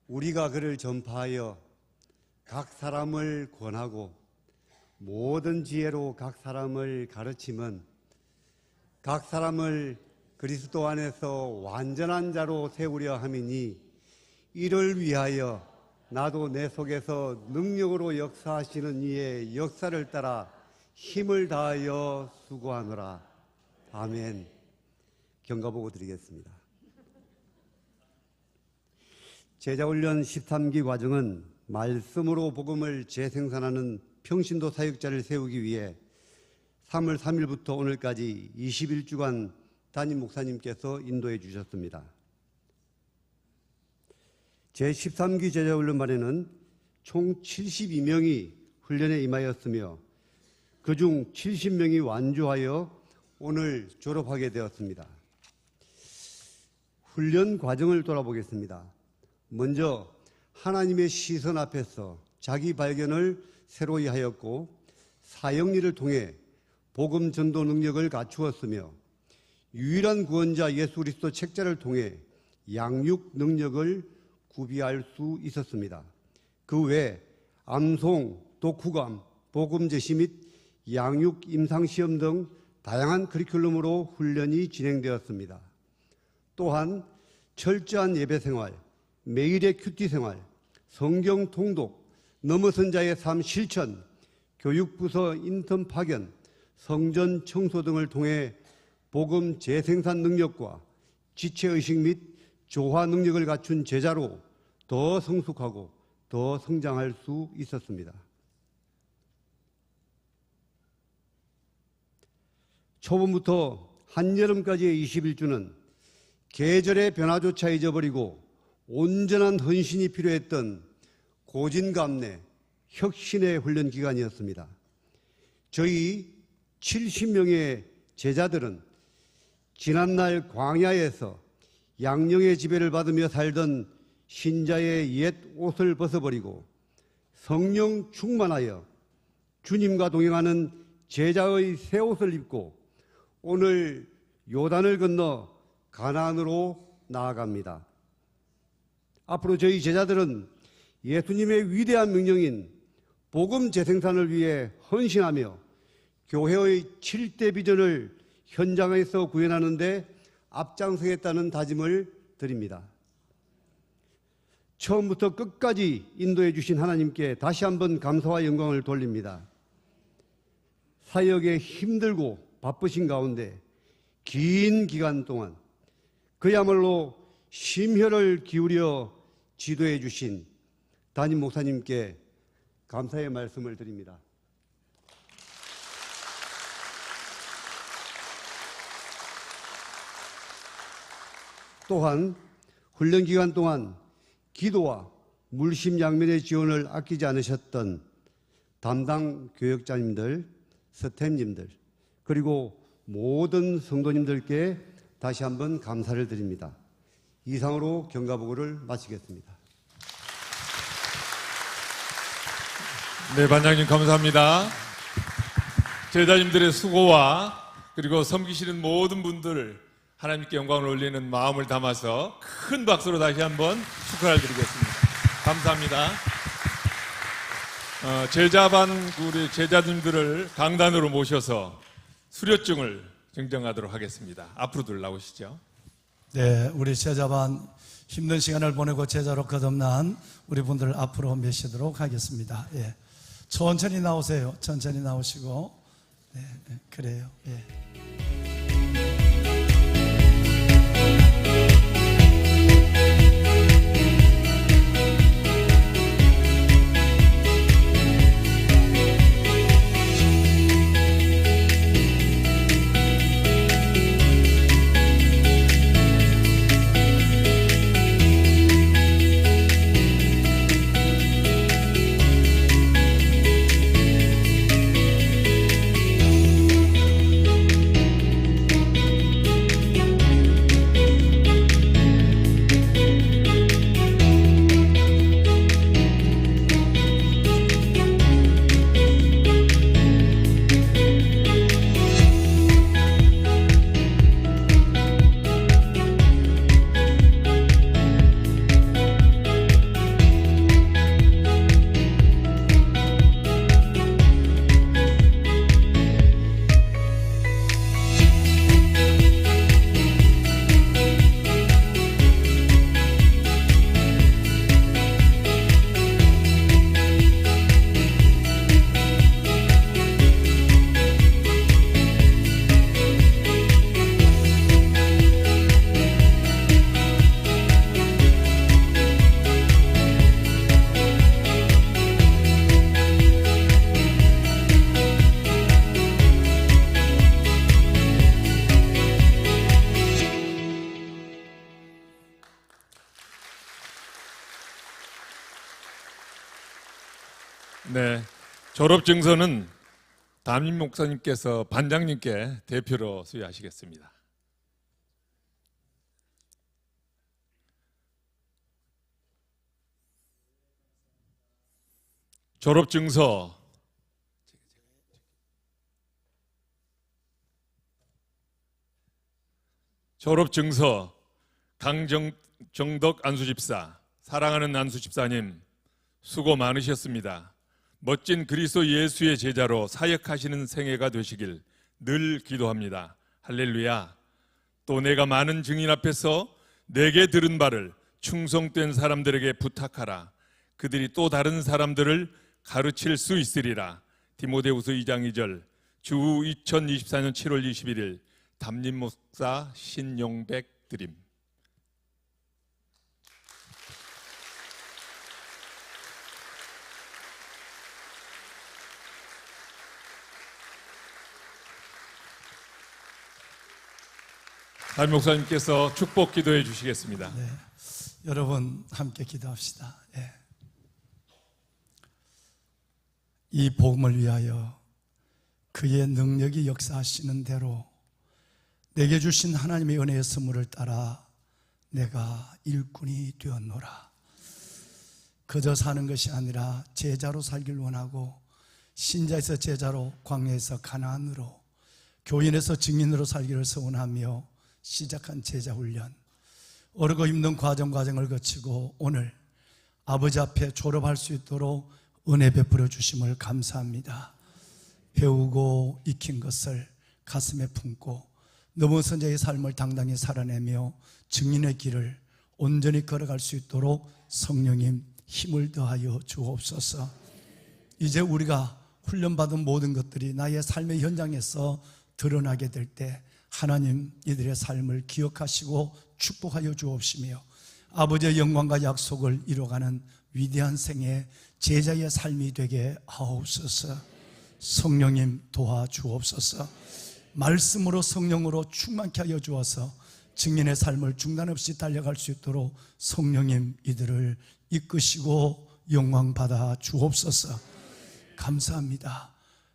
우리가 그를 전파하여 각 사람을 권하고 모든 지혜로 각 사람을 가르침은 각 사람을 그리스도 안에서 완전한 자로 세우려 함이니 이를 위하여 나도 내 속에서 능력으로 역사하시는 이의 역사를 따라 힘을 다하여 수고하노라. 아멘. 경과보고 드리겠습니다. 제자훈련 13기 과정은 말씀으로 복음을 재생산하는 평신도 사역자를 세우기 위해 3월 3일부터 오늘까지 21주간 담임 목사님께서 인도해 주셨습니다. 제13기 제자훈련반에는 총 72명이 훈련에 임하였으며 그중 70명이 완주하여 오늘 졸업하게 되었습니다. 훈련 과정을 돌아보겠습니다. 먼저 하나님의 시선 앞에서 자기 발견을 새로이 하였고 사역일을 통해 복음 전도 능력을 갖추었으며 유일한 구원자 예수 그리스도 책자를 통해 양육 능력을 구비할 수 있었습니다. 그 외 암송, 독후감, 복음 제시 및 양육 임상시험 등 다양한 커리큘럼으로 훈련이 진행되었습니다. 또한 철저한 예배 생활, 매일의 큐티 생활, 성경 통독, 넘어선 자의 삶 실천, 교육부서 인턴 파견, 성전 청소 등을 통해 복음 재생산 능력과 지체의식 및 조화 능력을 갖춘 제자로 더 성숙하고 더 성장할 수 있었습니다. 초봄부터 한여름까지의 21주는 계절의 변화조차 잊어버리고 온전한 헌신이 필요했던 고진감래, 혁신의 훈련 기간이었습니다. 저희 70명의 제자들은 지난날 광야에서 양령의 지배를 받으며 살던 신자의 옛 옷을 벗어버리고 성령 충만하여 주님과 동행하는 제자의 새 옷을 입고 오늘 요단을 건너 가나안으로 나아갑니다. 앞으로 저희 제자들은 예수님의 위대한 명령인 복음 재생산을 위해 헌신하며 교회의 7대 비전을 현장에서 구현하는 데 앞장서겠다는 다짐을 드립니다. 처음부터 끝까지 인도해 주신 하나님께 다시 한번 감사와 영광을 돌립니다. 사역에 힘들고 바쁘신 가운데 긴 기간 동안 그야말로 심혈을 기울여 지도해 주신 담임 목사님께 감사의 말씀을 드립니다. 또한 훈련 기간 동안 기도와 물심양면의 지원을 아끼지 않으셨던 담당 교역자님들, 스태프님들, 그리고 모든 성도님들께 다시 한번 감사를 드립니다. 이상으로 경가보고를 마치겠습니다. 네, 반장님 감사합니다. 제자님들의 수고와 그리고 섬기시는 모든 분들 하나님께 영광을 올리는 마음을 담아서 큰 박수로 다시 한번 축하를 드리겠습니다. 감사합니다. 제자반 우리 제자님들을 강단으로 모셔서 수료증을 증정하도록 하겠습니다. 앞으로들 나오시죠. 네, 우리 제자반 힘든 시간을 보내고 제자로 거듭난 우리 분들 앞으로 모시도록 하겠습니다. 예. 천천히 나오세요. 천천히 나오시고. 네, 네, 그래요. 예. 네, 졸업증서는 담임 목사님께서 반장님께 대표로 수여하시겠습니다. 졸업증서 강정덕 안수집사, 사랑하는 안수집사님 수고 많으셨습니다. 멋진 그리스도 예수의 제자로 사역하시는 생애가 되시길 늘 기도합니다. 할렐루야. 또 내가 많은 증인 앞에서 내게 들은 바를 충성된 사람들에게 부탁하라. 그들이 또 다른 사람들을 가르칠 수 있으리라. 디모데후서 2장 2절. 주 2024년 7월 21일 담임 목사 신용백 드림. 담임 목사님께서 축복 기도해 주시겠습니다. 네, 여러분 함께 기도합시다. 예. 이 복음을 위하여 그의 능력이 역사하시는 대로 내게 주신 하나님의 은혜의 선물을 따라 내가 일꾼이 되었노라. 그저 사는 것이 아니라 제자로 살길 원하고 신자에서 제자로, 광야에서 가나안으로, 교인에서 증인으로 살기를 소원하며 시작한 제자 훈련, 어렵고 힘든 과정을 거치고 오늘 아버지 앞에 졸업할 수 있도록 은혜 베풀어 주심을 감사합니다. 배우고 익힌 것을 가슴에 품고 넘은 선자의 삶을 당당히 살아내며 증인의 길을 온전히 걸어갈 수 있도록 성령님 힘을 더하여 주옵소서. 이제 우리가 훈련받은 모든 것들이 나의 삶의 현장에서 드러나게 될 때 하나님 이들의 삶을 기억하시고 축복하여 주옵시며 아버지의 영광과 약속을 이뤄가는 위대한 생애 제자의 삶이 되게 하옵소서. 성령님 도와주옵소서. 말씀으로 성령으로 충만케 하여 주어서 증인의 삶을 중단 없이 달려갈 수 있도록 성령님 이들을 이끄시고 영광 받아 주옵소서. 감사합니다.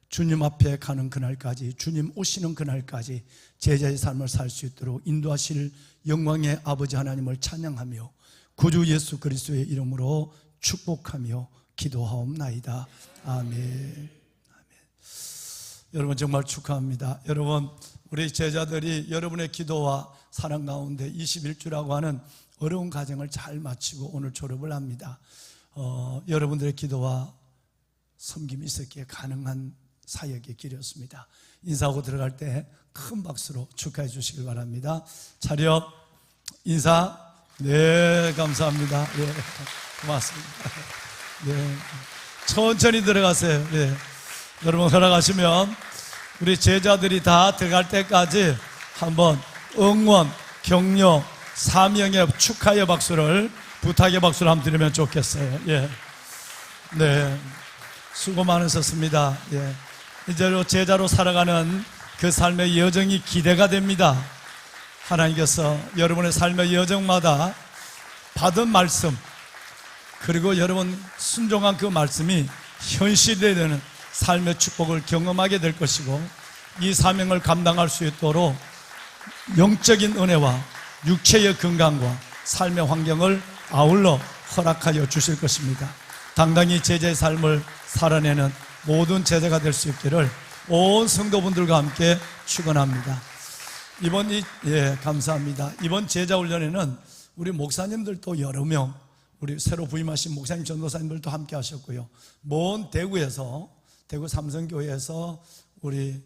주님 앞에 가는 그날까지, 주님 오시는 그날까지 제자의 삶을 살 수 있도록 인도하실 영광의 아버지 하나님을 찬양하며 구주 예수 그리스도의 이름으로 축복하며 기도하옵나이다. 아멘. 여러분 정말 축하합니다. 여러분, 우리 제자들이 여러분의 기도와 사랑 가운데 21주라고 하는 어려운 과정을 잘 마치고 오늘 졸업을 합니다. 여러분들의 기도와 섬김이 있었기에 가능한 사역의 길이었습니다. 인사하고 들어갈 때 큰 박수로 축하해 주시길 바랍니다. 차렷 인사. 네, 감사합니다. 네, 고맙습니다. 네, 천천히 들어가세요. 네. 여러분 허락하시면 우리 제자들이 다 들어갈 때까지 한번 응원, 격려, 사명의 축하의 박수를, 부탁의 박수를 한번 드리면 좋겠어요. 예. 네, 수고 많으셨습니다. 예. 이제로 제자로 살아가는 그 삶의 여정이 기대가 됩니다. 하나님께서 여러분의 삶의 여정마다 받은 말씀, 그리고 여러분 순종한 그 말씀이 현실이 되는 삶의 축복을 경험하게 될 것이고, 이 사명을 감당할 수 있도록 영적인 은혜와 육체의 건강과 삶의 환경을 아울러 허락하여 주실 것입니다. 당당히 제자의 삶을 살아내는 모든 제자가 될 수 있기를 온 성도분들과 함께 축원합니다. 감사합니다. 이번 제자 훈련에는 우리 목사님들도 여러 명, 우리 새로 부임하신 목사님, 전도사님들도 함께 하셨고요. 먼 대구 삼성교회에서 우리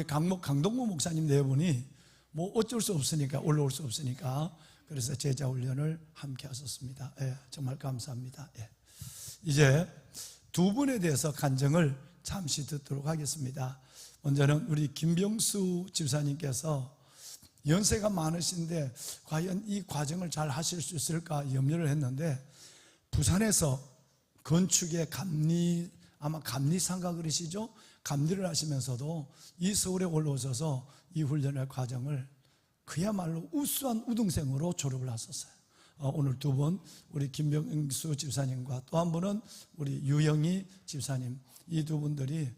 강동구 목사님 네 분이 뭐 어쩔 수 없으니까, 올라올 수 없으니까, 그래서 제자 훈련을 함께 하셨습니다. 예, 정말 감사합니다. 예. 이제 두 분에 대해서 간증을 잠시 듣도록 하겠습니다. 먼저는 우리 김병수 집사님께서 연세가 많으신데 과연 이 과정을 잘 하실 수 있을까 염려를 했는데, 부산에서 건축의 아마 감리상가 그러시죠? 감리를 하시면서도 이 서울에 올라오셔서 이 훈련의 과정을 그야말로 우수한 우등생으로 졸업을 하셨어요. 오늘 두 분, 우리 김병수 집사님과 또 한 분은 우리 유영희 집사님, 이 두 분들이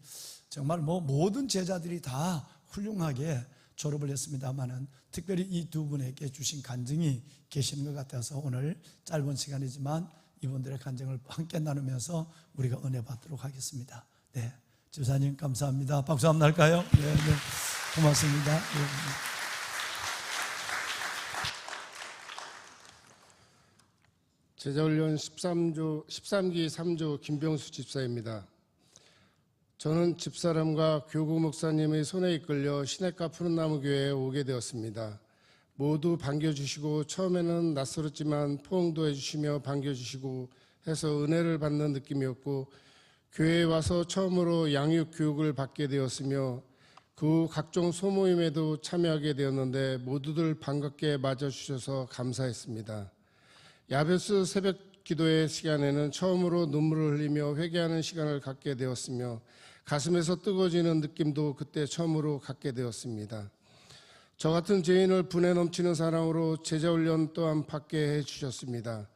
정말 모든 제자들이 다 훌륭하게 졸업을 했습니다만은 특별히 이 두 분에게 주신 간증이 계시는 것 같아서 오늘 짧은 시간이지만 이분들의 간증을 함께 나누면서 우리가 은혜 받도록 하겠습니다. 네, 집사님 감사합니다. 박수 한번 할까요? 네, 고맙습니다. 네. 제자훈련 13기 3조 김병수 집사입니다. 저는 집사람과 교구 목사님의 손에 이끌려 시냇가 푸른나무 교회에 오게 되었습니다. 모두 반겨주시고 처음에는 낯설었지만 포옹도 해주시며 반겨주시고 해서 은혜를 받는 느낌이었고, 교회에 와서 처음으로 양육 교육을 받게 되었으며 그 후 각종 소모임에도 참여하게 되었는데 모두들 반갑게 맞아주셔서 감사했습니다. 야베스 새벽 기도의 시간에는 처음으로 눈물을 흘리며 회개하는 시간을 갖게 되었으며 가슴에서 뜨거워지는 느낌도 그때 처음으로 갖게 되었습니다. 저 같은 죄인을 분에 넘치는 사랑으로 제자훈련 또한 받게 해주셨습니다.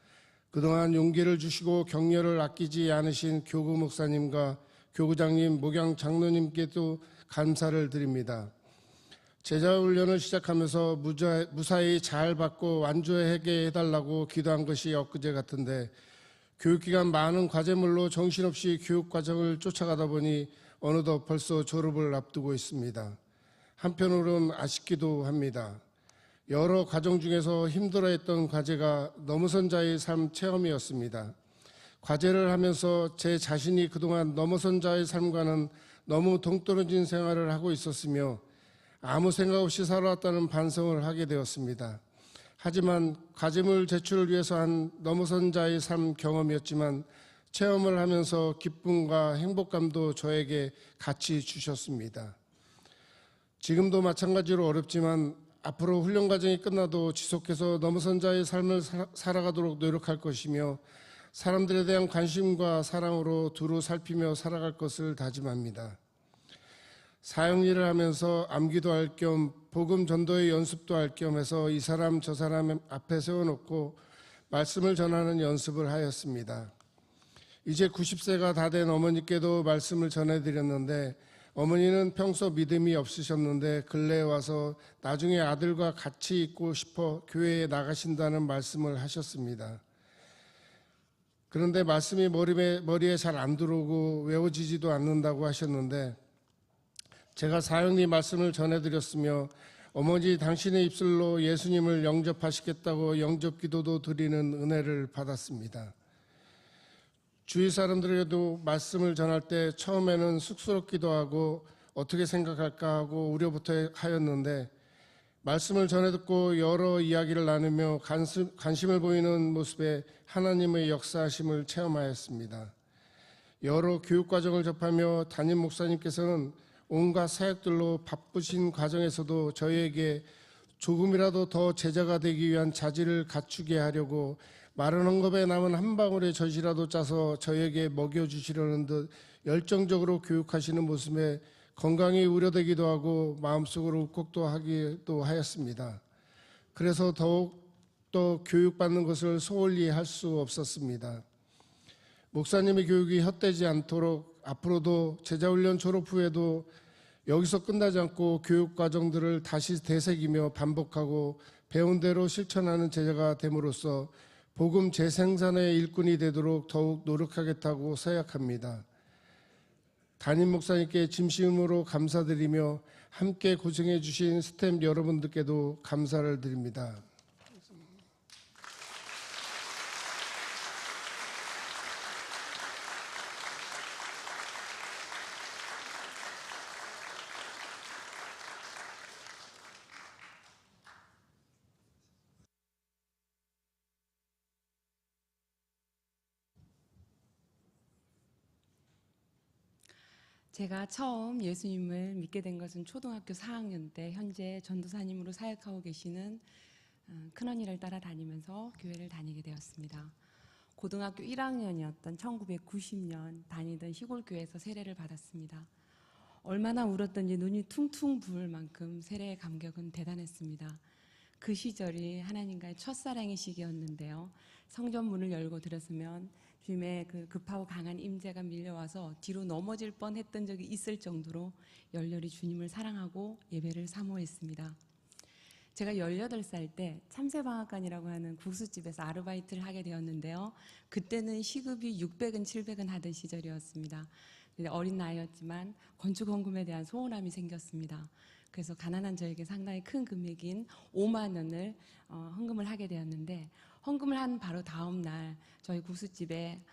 그동안 용기를 주시고 격려를 아끼지 않으신 교구 목사님과 교구장님, 목양 장로님께도 감사를 드립니다. 제자훈련을 시작하면서 무사히 잘 받고 완주하게 해달라고 기도한 것이 엊그제 같은데 교육기간 많은 과제물로 정신없이 교육과정을 쫓아가다 보니 어느덧 벌써 졸업을 앞두고 있습니다. 한편으로는 아쉽기도 합니다. 여러 과정 중에서 힘들어했던 과제가 넘어선 자의 삶 체험이었습니다. 과제를 하면서 제 자신이 그동안 넘어선 자의 삶과는 너무 동떨어진 생활을 하고 있었으며 아무 생각 없이 살아왔다는 반성을 하게 되었습니다. 하지만 과제물 제출을 위해서 한 넘어선 자의 삶 경험이었지만 체험을 하면서 기쁨과 행복감도 저에게 같이 주셨습니다. 지금도 마찬가지로 어렵지만 앞으로 훈련 과정이 끝나도 지속해서 넘어선 자의 삶을 살아가도록 노력할 것이며 사람들에 대한 관심과 사랑으로 두루 살피며 살아갈 것을 다짐합니다. 사역일을 하면서 암기도 할 겸 복음 전도의 연습도 할 겸 해서 이 사람 저 사람 앞에 세워놓고 말씀을 전하는 연습을 하였습니다. 이제 90세가 다 된 어머니께도 말씀을 전해드렸는데 어머니는 평소 믿음이 없으셨는데 근래에 와서 나중에 아들과 같이 있고 싶어 교회에 나가신다는 말씀을 하셨습니다. 그런데 말씀이 머리에 잘 안 들어오고 외워지지도 않는다고 하셨는데 제가 사형리 말씀을 전해드렸으며 어머니 당신의 입술로 예수님을 영접하시겠다고 영접 기도도 드리는 은혜를 받았습니다. 주위 사람들에게도 말씀을 전할 때 처음에는 쑥스럽기도 하고 어떻게 생각할까 하고 우려부터 하였는데 말씀을 전해 듣고 여러 이야기를 나누며 관심을 보이는 모습에 하나님의 역사하심을 체험하였습니다. 여러 교육과정을 접하며 담임 목사님께서는 온갖 사역들로 바쁘신 과정에서도 저희에게 조금이라도 더 제자가 되기 위한 자질을 갖추게 하려고 마른 헝겊에 남은 한 방울의 젖이라도 짜서 저희에게 먹여주시려는 듯 열정적으로 교육하시는 모습에 건강이 우려되기도 하고 마음속으로 울컥도 하기도 하였습니다. 그래서 더욱더 교육받는 것을 소홀히 할 수 없었습니다. 목사님의 교육이 헛되지 않도록 앞으로도 제자훈련 졸업 후에도 여기서 끝나지 않고 교육 과정들을 다시 되새기며 반복하고 배운 대로 실천하는 제자가 됨으로써 복음 재생산의 일꾼이 되도록 더욱 노력하겠다고 생각합니다. 담임 목사님께 진심으로 감사드리며 함께 고생해 주신 스태프 여러분들께도 감사를 드립니다. 제가 처음 예수님을 믿게 된 것은 초등학교 4학년 때 현재 전도사님으로 사역하고 계시는 큰언니를 따라다니면서 교회를 다니게 되었습니다. 고등학교 1학년이었던 1990년 다니던 시골교회에서 세례를 받았습니다. 얼마나 울었던지 눈이 퉁퉁 부을 만큼 세례의 감격은 대단했습니다. 그 시절이 하나님과의 첫사랑의 시기였는데요. 성전 문을 열고 들었으면 주님의 그 급하고 강한 임재가 밀려와서 뒤로 넘어질 뻔했던 적이 있을 정도로 열렬히 주님을 사랑하고 예배를 사모했습니다. 제가 18살 때 참새방앗간이라고 하는 국수집에서 아르바이트를 하게 되었는데요. 그때는 시급이 600원, 700원 하던 시절이었습니다. 어린 나이였지만 건축 헌금에 대한 소원함이 생겼습니다. 그래서 가난한 저에게 상당히 큰 금액인 5만 원을 헌금을 하게 되었는데 헌금을 한 바로 다음 날 저희 국수집에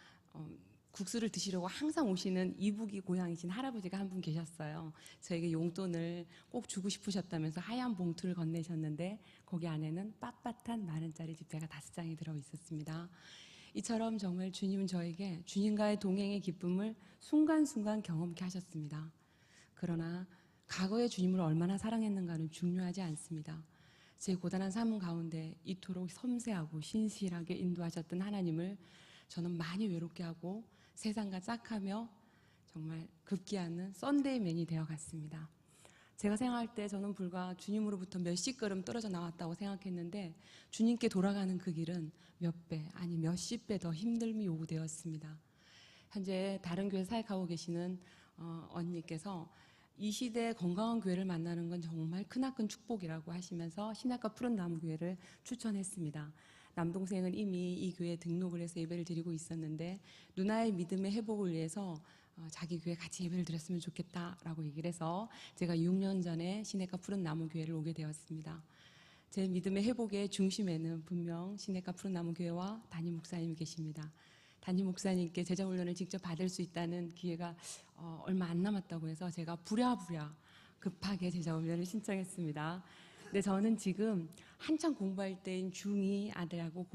국수를 드시려고 항상 오시는 이북이 고향이신 할아버지가 한 분 계셨어요. 저에게 용돈을 꼭 주고 싶으셨다면서 하얀 봉투를 건네셨는데 거기 안에는 빳빳한 10,000원짜리 지폐가 5장이 들어 있었습니다. 이처럼 정말 주님은 저에게 주님과의 동행의 기쁨을 순간순간 경험케 하셨습니다. 그러나 과거의 주님을 얼마나 사랑했는가는 중요하지 않습니다. 제 고단한 삶 가운데 이토록 섬세하고 신실하게 인도하셨던 하나님을 저는 많이 외롭게 하고 세상과 짝하며 정말 급기야는 썬데이맨이 되어갔습니다. 제가 생각할 때 저는 불과 주님으로부터 몇십 걸음 떨어져 나왔다고 생각했는데 주님께 돌아가는 그 길은 몇 배, 아니 몇십 배 더 힘듦이 요구되었습니다. 현재 다른 교회 사역하고 계시는 언니께서 이 시대에 건강한 교회를 만나는 건 정말 크나큰 축복이라고 하시면서 신약과 푸른 나무 교회를 추천했습니다. 남동생은 이미 이 교회에 등록을 해서 예배를 드리고 있었는데 누나의 믿음의 회복을 위해서 자기 교회 같이 예배를 드렸으면 좋겠다라고 얘기를 해서 제가 6년 전에 시내가 푸른 나무 교회를 오게 되었습니다. 제 믿음의 회복의 중심에는 분명 시내가 푸른 나무 교회와 담임 목사님이 계십니다. 담임 목사님께 제자 훈련을 직접 받을 수 있다는 기회가 얼마 안 남았다고 해서 제가 부랴부랴 급하게 제자 훈련을 신청했습니다. 근데 저는 지금 한창 공부할 때인 중2 아들하고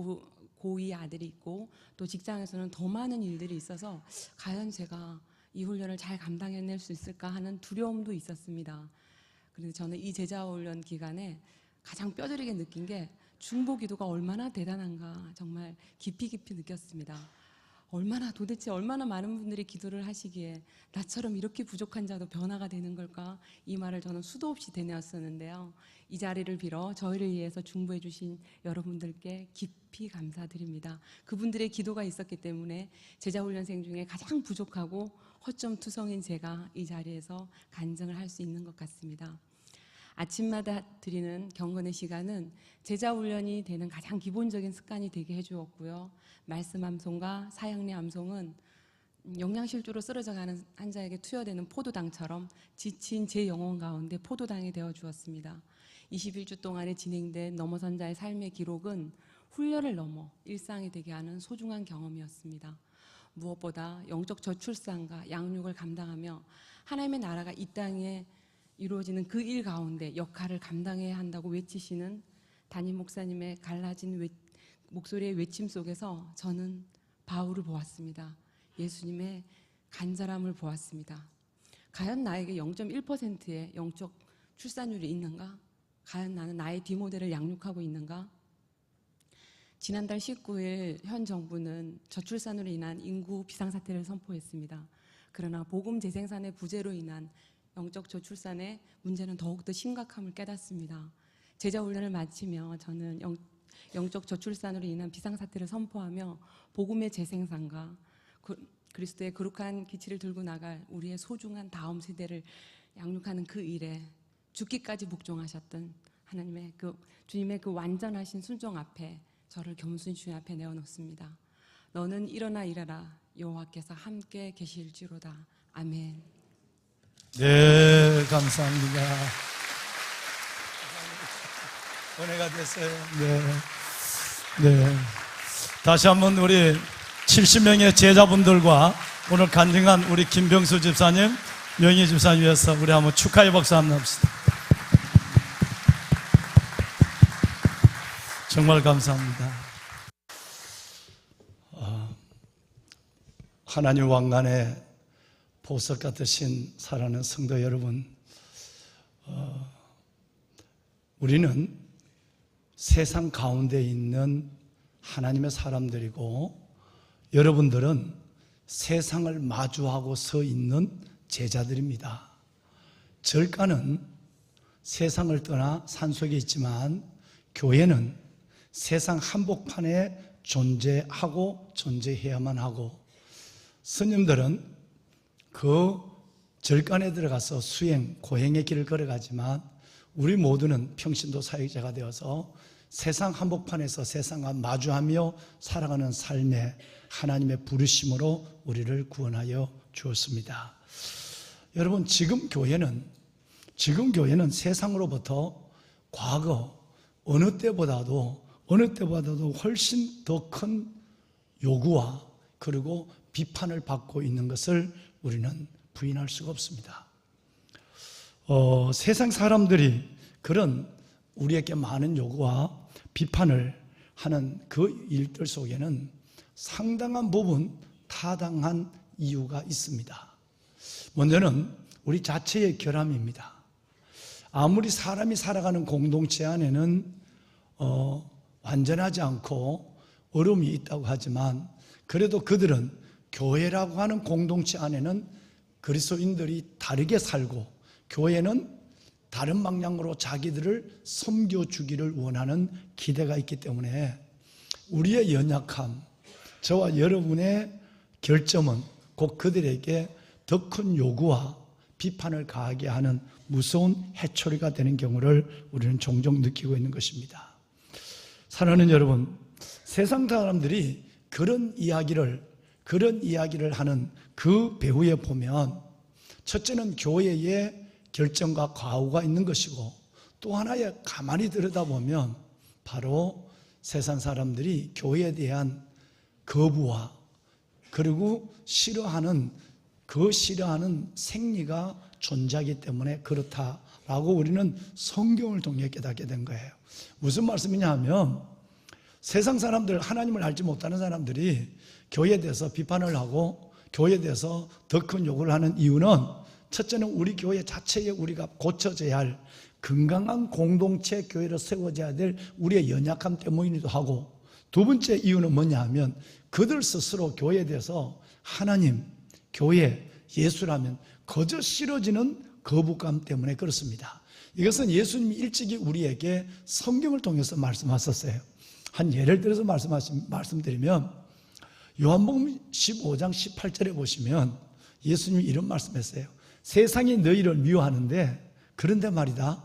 고2 아들이 있고 또 직장에서는 더 많은 일들이 있어서 과연 제가 이 훈련을 잘 감당해낼 수 있을까 하는 두려움도 있었습니다. 그래서 저는 이 제자 훈련 기간에 가장 뼈저리게 느낀 게 중보 기도가 얼마나 대단한가 정말 깊이 느꼈습니다. 도대체 얼마나 많은 분들이 기도를 하시기에 나처럼 이렇게 부족한 자도 변화가 되는 걸까? 이 말을 저는 수도 없이 되뇌었었는데요. 이 자리를 빌어 저희를 위해서 중보해 주신 여러분들께 깊이 감사드립니다. 그분들의 기도가 있었기 때문에 제자훈련생 중에 가장 부족하고 허점투성인 제가 이 자리에서 간증을 할 수 있는 것 같습니다. 아침마다 드리는 경건의 시간은 제자훈련이 되는 가장 기본적인 습관이 되게 해주었고요. 말씀 암송과 사형리 암송은 영양실조로 쓰러져가는 한 자에게 투여되는 포도당처럼 지친 제 영혼 가운데 포도당이 되어주었습니다. 21주 동안에 진행된 넘어선 자의 삶의 기록은 훈련을 넘어 일상이 되게 하는 소중한 경험이었습니다. 무엇보다 영적 저출산과 양육을 감당하며 하나님의 나라가 이 땅에 이루어지는 그 일 가운데 역할을 감당해야 한다고 외치시는 담임 목사님의 갈라진 목소리의 외침 속에서 저는 바울을 보았습니다. 예수님의 간절함을 보았습니다. 과연 나에게 0.1%의 영적 출산율이 있는가? 과연 나는 나의 디모델을 양육하고 있는가? 지난달 19일 현 정부는 저출산으로 인한 인구 비상사태를 선포했습니다. 그러나 복음 재생산의 부재로 인한 영적 저출산의 문제는 더욱더 심각함을 깨닫습니다. 제자훈련을 마치며 저는 영적 저출산으로 인한 비상사태를 선포하며 복음의 재생산과 그리스도의 거룩한 기치를 들고 나갈 우리의 소중한 다음 세대를 양육하는 그 일에 죽기까지 복종하셨던 하나님의 주님의 그 완전하신 순종 앞에 저를 겸손히 주님 앞에 내어놓습니다. 너는 일어나 일하라 여호와께서 함께 계실지로다. 아멘. 네, 감사합니다. 은혜가 됐어요. 네. 다시 한번 우리 70명의 제자분들과 오늘 간증한 우리 김병수 집사님, 명희 집사님 위해서 우리 한번 축하의 박수 한번 합시다. 정말 감사합니다. 하나님 왕관의 보석 같으신 사랑하는 성도 여러분, 우리는 세상 가운데 있는 하나님의 사람들이고 여러분들은 세상을 마주하고 서 있는 제자들입니다. 절가는 세상을 떠나 산속에 있지만 교회는 세상 한복판에 존재하고 존재해야만 하고 스님들은 그 절간에 들어가서 수행, 고행의 길을 걸어가지만 우리 모두는 평신도 사역자가 되어서 세상 한복판에서 세상과 마주하며 살아가는 삶의 하나님의 부르심으로 우리를 구원하여 주었습니다. 여러분, 지금 교회는 세상으로부터 과거 어느 때보다도 훨씬 더 큰 요구와 그리고 비판을 받고 있는 것을 우리는 부인할 수가 없습니다. 세상 사람들이 그런 우리에게 많은 요구와 비판을 하는 그 일들 속에는 상당한 부분 타당한 이유가 있습니다. 먼저는 우리 자체의 결함입니다. 아무리 사람이 살아가는 공동체 안에는 완전하지 않고 어려움이 있다고 하지만 그래도 그들은 교회라고 하는 공동체 안에는 그리스도인들이 다르게 살고 교회는 다른 방향으로 자기들을 섬겨주기를 원하는 기대가 있기 때문에 우리의 연약함, 저와 여러분의 결점은 곧 그들에게 더 큰 요구와 비판을 가하게 하는 무서운 해초리가 되는 경우를 우리는 종종 느끼고 있는 것입니다. 사랑하는 여러분, 세상 사람들이 그런 이야기를 하는 그 배후에 보면 첫째는 교회의 결정과 과오가 있는 것이고 또 하나에 가만히 들여다보면 바로 세상 사람들이 교회에 대한 거부와 그리고 싫어하는 생리가 존재하기 때문에 그렇다라고 우리는 성경을 통해 깨닫게 된 거예요. 무슨 말씀이냐 하면 세상 사람들, 하나님을 알지 못하는 사람들이 교회에 대해서 비판을 하고 교회에 대해서 더 큰 요구를 하는 이유는 첫째는 우리 교회 자체에 우리가 고쳐져야 할 건강한 공동체 교회로 세워져야 될 우리의 연약함 때문이기도 하고 두 번째 이유는 뭐냐 하면 그들 스스로 교회에 대해서 하나님, 교회, 예수라면 거저 싫어지는 거부감 때문에 그렇습니다. 이것은 예수님이 일찍이 우리에게 성경을 통해서 말씀하셨어요. 한 예를 들어서 말씀드리면 요한복음 15장 18절에 보시면 예수님이 이런 말씀했어요. 세상이 너희를 미워하는데 그런데 말이다.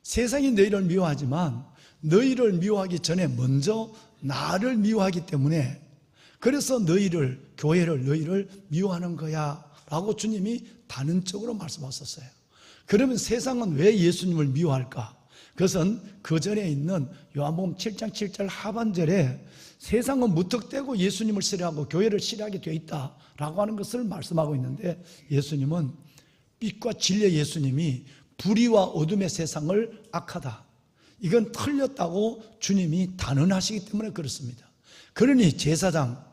세상이 너희를 미워하지만 너희를 미워하기 전에 먼저 나를 미워하기 때문에 그래서 교회를 너희를 미워하는 거야 라고 주님이 단언적으로 말씀하셨어요. 그러면 세상은 왜 예수님을 미워할까? 그것은 그 전에 있는 요한복음 7장 7절 하반절에 세상은 무턱대고 예수님을 싫어하고 교회를 싫어하게 되어 있다라고 하는 것을 말씀하고 있는데 예수님은 빛과 진리의 예수님이 불의와 어둠의 세상을 악하다. 이건 틀렸다고 주님이 단언하시기 때문에 그렇습니다. 그러니 제사장,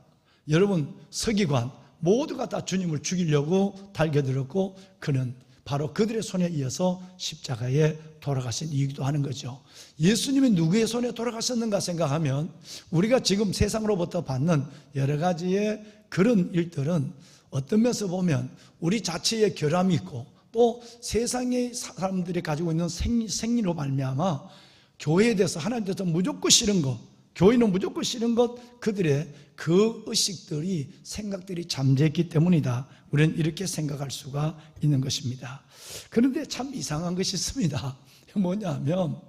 여러분 서기관 모두가 다 주님을 죽이려고 달겨들었고 그는 바로 그들의 손에 이어서 십자가에 돌아가신 이유기도 하는 거죠. 예수님이 누구의 손에 돌아가셨는가 생각하면 우리가 지금 세상으로부터 받는 여러 가지의 그런 일들은 어떤 면에서 보면 우리 자체의 결함이 있고 또 세상의 사람들이 가지고 있는 생리로 말미암아 교회에 대해서 하나님에 대해서 무조건 싫은 것, 교회는 무조건 싫은 것, 그들의 그 의식들이 생각들이 잠재있기 때문이다. 우리는 이렇게 생각할 수가 있는 것입니다. 그런데 참 이상한 것이 있습니다. 뭐냐 하면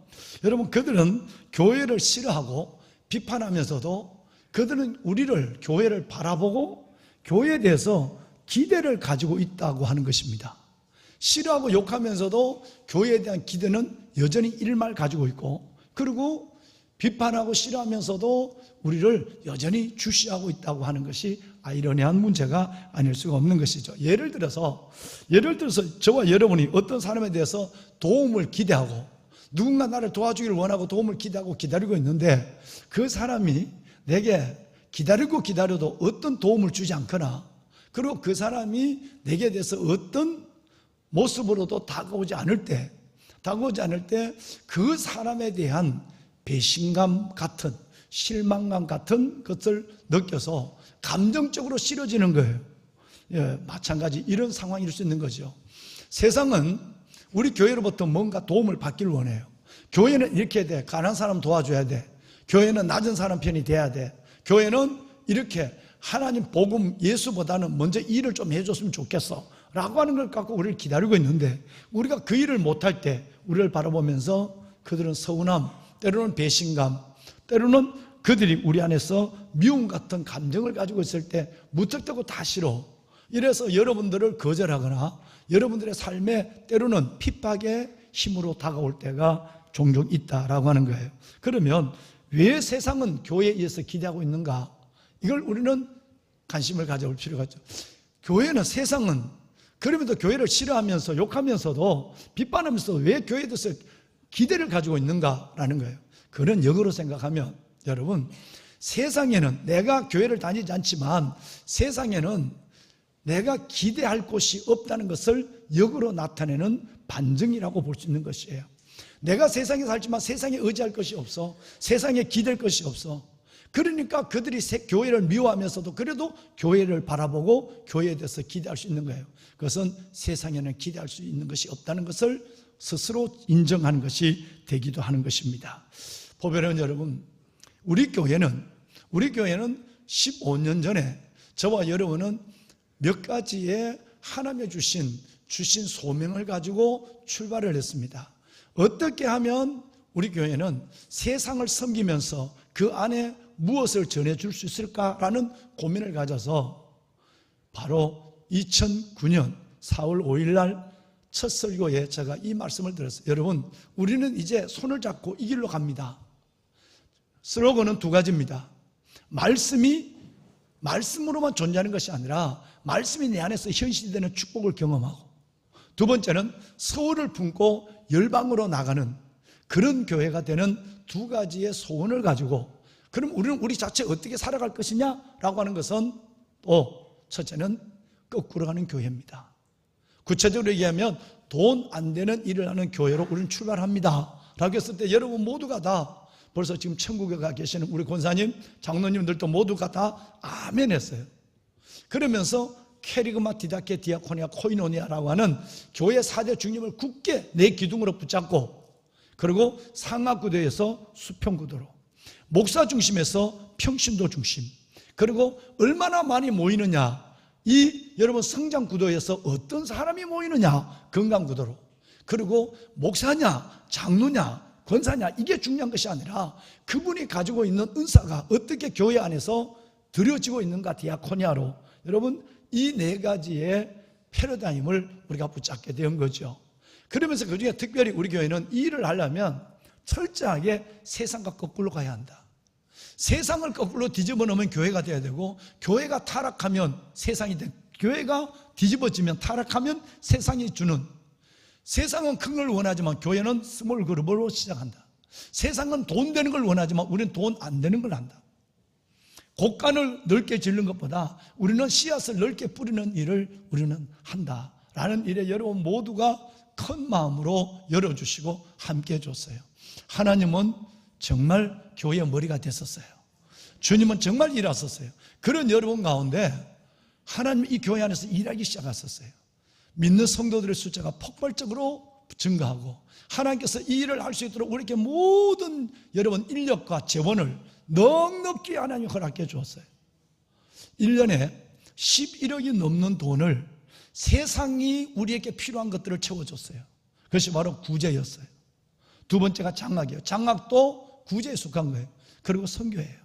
여러분 그들은 교회를 싫어하고 비판하면서도 그들은 우리를 교회를 바라보고 교회에 대해서 기대를 가지고 있다고 하는 것입니다. 싫어하고 욕하면서도 교회에 대한 기대는 여전히 일말 가지고 있고 그리고 비판하고 싫어하면서도 우리를 여전히 주시하고 있다고 하는 것이 아이러니한 문제가 아닐 수가 없는 것이죠. 예를 들어서 저와 여러분이 어떤 사람에 대해서 도움을 기대하고 누군가 나를 도와주기를 원하고 도움을 기대하고 기다리고 있는데 그 사람이 내게 기다려도 어떤 도움을 주지 않거나 그리고 그 사람이 내게 대해서 어떤 모습으로도 다가오지 않을 때 그 사람에 대한 배신감 같은 실망감 같은 것을 느껴서 감정적으로 싫어지는 거예요. 예, 마찬가지 이런 상황일 수 있는 거죠. 세상은 우리 교회로부터 뭔가 도움을 받기를 원해요. 교회는 이렇게 해야 돼. 가난한 사람 도와줘야 돼. 교회는 낮은 사람 편이 돼야 돼. 교회는 이렇게 하나님 복음 예수보다는 먼저 일을 좀 해줬으면 좋겠어 라고 하는 걸 갖고 우리를 기다리고 있는데 우리가 그 일을 못할 때 우리를 바라보면서 그들은 서운함, 때로는 배신감, 때로는 그들이 우리 안에서 미움 같은 감정을 가지고 있을 때 무턱대고 다 싫어. 이래서 여러분들을 거절하거나 여러분들의 삶에 때로는 핍박의 힘으로 다가올 때가 종종 있다라고 하는 거예요. 그러면 왜 세상은 교회에 의해서 기대하고 있는가? 이걸 우리는 관심을 가져볼 필요가 있죠. 교회는 세상은 그러면서 교회를 싫어하면서 욕하면서도 비판하면서도 왜 교회에 대해서 기대를 가지고 있는가라는 거예요. 그런 역으로 생각하면 여러분 세상에는 내가 교회를 다니지 않지만 세상에는 내가 기대할 곳이 없다는 것을 역으로 나타내는 반증이라고 볼 수 있는 것이에요. 내가 세상에 살지만 세상에 의지할 것이 없어. 세상에 기댈 것이 없어. 그러니까 그들이 교회를 미워하면서도 그래도 교회를 바라보고 교회에 대해서 기대할 수 있는 거예요. 그것은 세상에는 기대할 수 있는 것이 없다는 것을 스스로 인정하는 것이 되기도 하는 것입니다. 보배로운 여러분, 우리 교회는 15년 전에 저와 여러분은 몇 가지의 하나님의 주신 소명을 가지고 출발을 했습니다. 어떻게 하면 우리 교회는 세상을 섬기면서 그 안에 무엇을 전해줄 수 있을까라는 고민을 가져서 바로 2009년 4월 5일 날 첫 설교에 제가 이 말씀을 드렸어요. 여러분, 우리는 이제 손을 잡고 이 길로 갑니다. 슬로건은 두 가지입니다. 말씀으로만 존재하는 것이 아니라 말씀이 내 안에서 현실되는 축복을 경험하고, 두 번째는 서울을 품고 열방으로 나가는 그런 교회가 되는 두 가지의 소원을 가지고, 그럼 우리는 우리 자체 어떻게 살아갈 것이냐라고 하는 것은 또 첫째는 거꾸로 가는 교회입니다. 구체적으로 얘기하면 돈 안 되는 일을 하는 교회로 우리는 출발합니다 라고 했을 때 여러분 모두가 다 벌써 지금 천국에 가 계시는 우리 권사님, 장로님들도 모두가 다 아멘 했어요. 그러면서 캐리그마, 디다케, 디아코니아, 코이노니아라고 하는 교회 4대 중심을 굳게 내 기둥으로 붙잡고, 그리고 상하구도에서 수평구도로, 목사 중심에서 평신도 중심, 그리고 얼마나 많이 모이느냐, 이 여러분 성장구도에서 어떤 사람이 모이느냐, 건강구도로, 그리고 목사냐, 장로냐, 권사냐, 이게 중요한 것이 아니라 그분이 가지고 있는 은사가 어떻게 교회 안에서 드려지고 있는가, 디아코니아로, 여러분 이 네 가지의 패러다임을 우리가 붙잡게 된 거죠. 그러면서 그중에 특별히 우리 교회는 이 일을 하려면 철저하게 세상과 거꾸로 가야 한다. 세상을 거꾸로 뒤집어 놓으면 교회가 돼야 되고, 교회가 타락하면 세상이 돼. 교회가 뒤집어지면, 타락하면 세상이 주는, 세상은 큰 걸 원하지만 교회는 스몰 그룹으로 시작한다. 세상은 돈 되는 걸 원하지만 우리는 돈 안 되는 걸 한다. 곡간을 넓게 짓는 것보다 우리는 씨앗을 넓게 뿌리는 일을 우리는 한다라는 일에 여러분 모두가 큰 마음으로 열어주시고 함께 해줬어요. 하나님은 정말 교회의 머리가 됐었어요. 주님은 정말 일하셨어요. 그런 여러분 가운데 하나님이 이 교회 안에서 일하기 시작하셨어요. 믿는 성도들의 숫자가 폭발적으로 증가하고, 하나님께서 이 일을 할 수 있도록 우리에게 모든 여러분 인력과 재원을 넉넉히 하나님이 허락해 주었어요. 1년에 11억이 넘는 돈을 세상이 우리에게 필요한 것들을 채워줬어요. 그것이 바로 구제였어요. 두 번째가 장학이에요. 장학도 구제에 속한 거예요. 그리고 선교예요.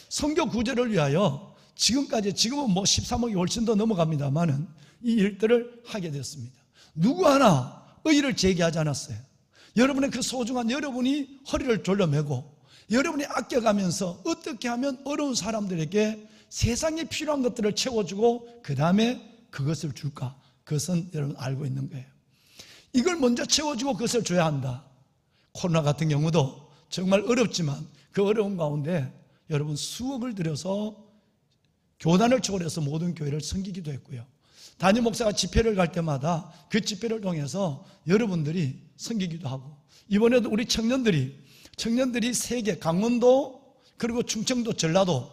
선교 구제를 위하여 지금은 뭐 13억이 훨씬 더 넘어갑니다만은 이 일들을 하게 됐습니다. 누구 하나 의의를 제기하지 않았어요. 여러분의 그 소중한 여러분이 허리를 졸라매고, 여러분이 아껴가면서 어떻게 하면 어려운 사람들에게 세상에 필요한 것들을 채워주고 그 다음에 그것을 줄까? 그것은 여러분 알고 있는 거예요. 이걸 먼저 채워주고 그것을 줘야 한다. 코로나 같은 경우도 정말 어렵지만 그 어려운 가운데 여러분 수억을 들여서 교단을 초월해서 모든 교회를 섬기기도 했고요. 담임 목사가 집회를 갈 때마다 그 집회를 통해서 여러분들이 섬기기도 하고, 이번에도 우리 청년들이 세계 강원도 그리고 충청도 전라도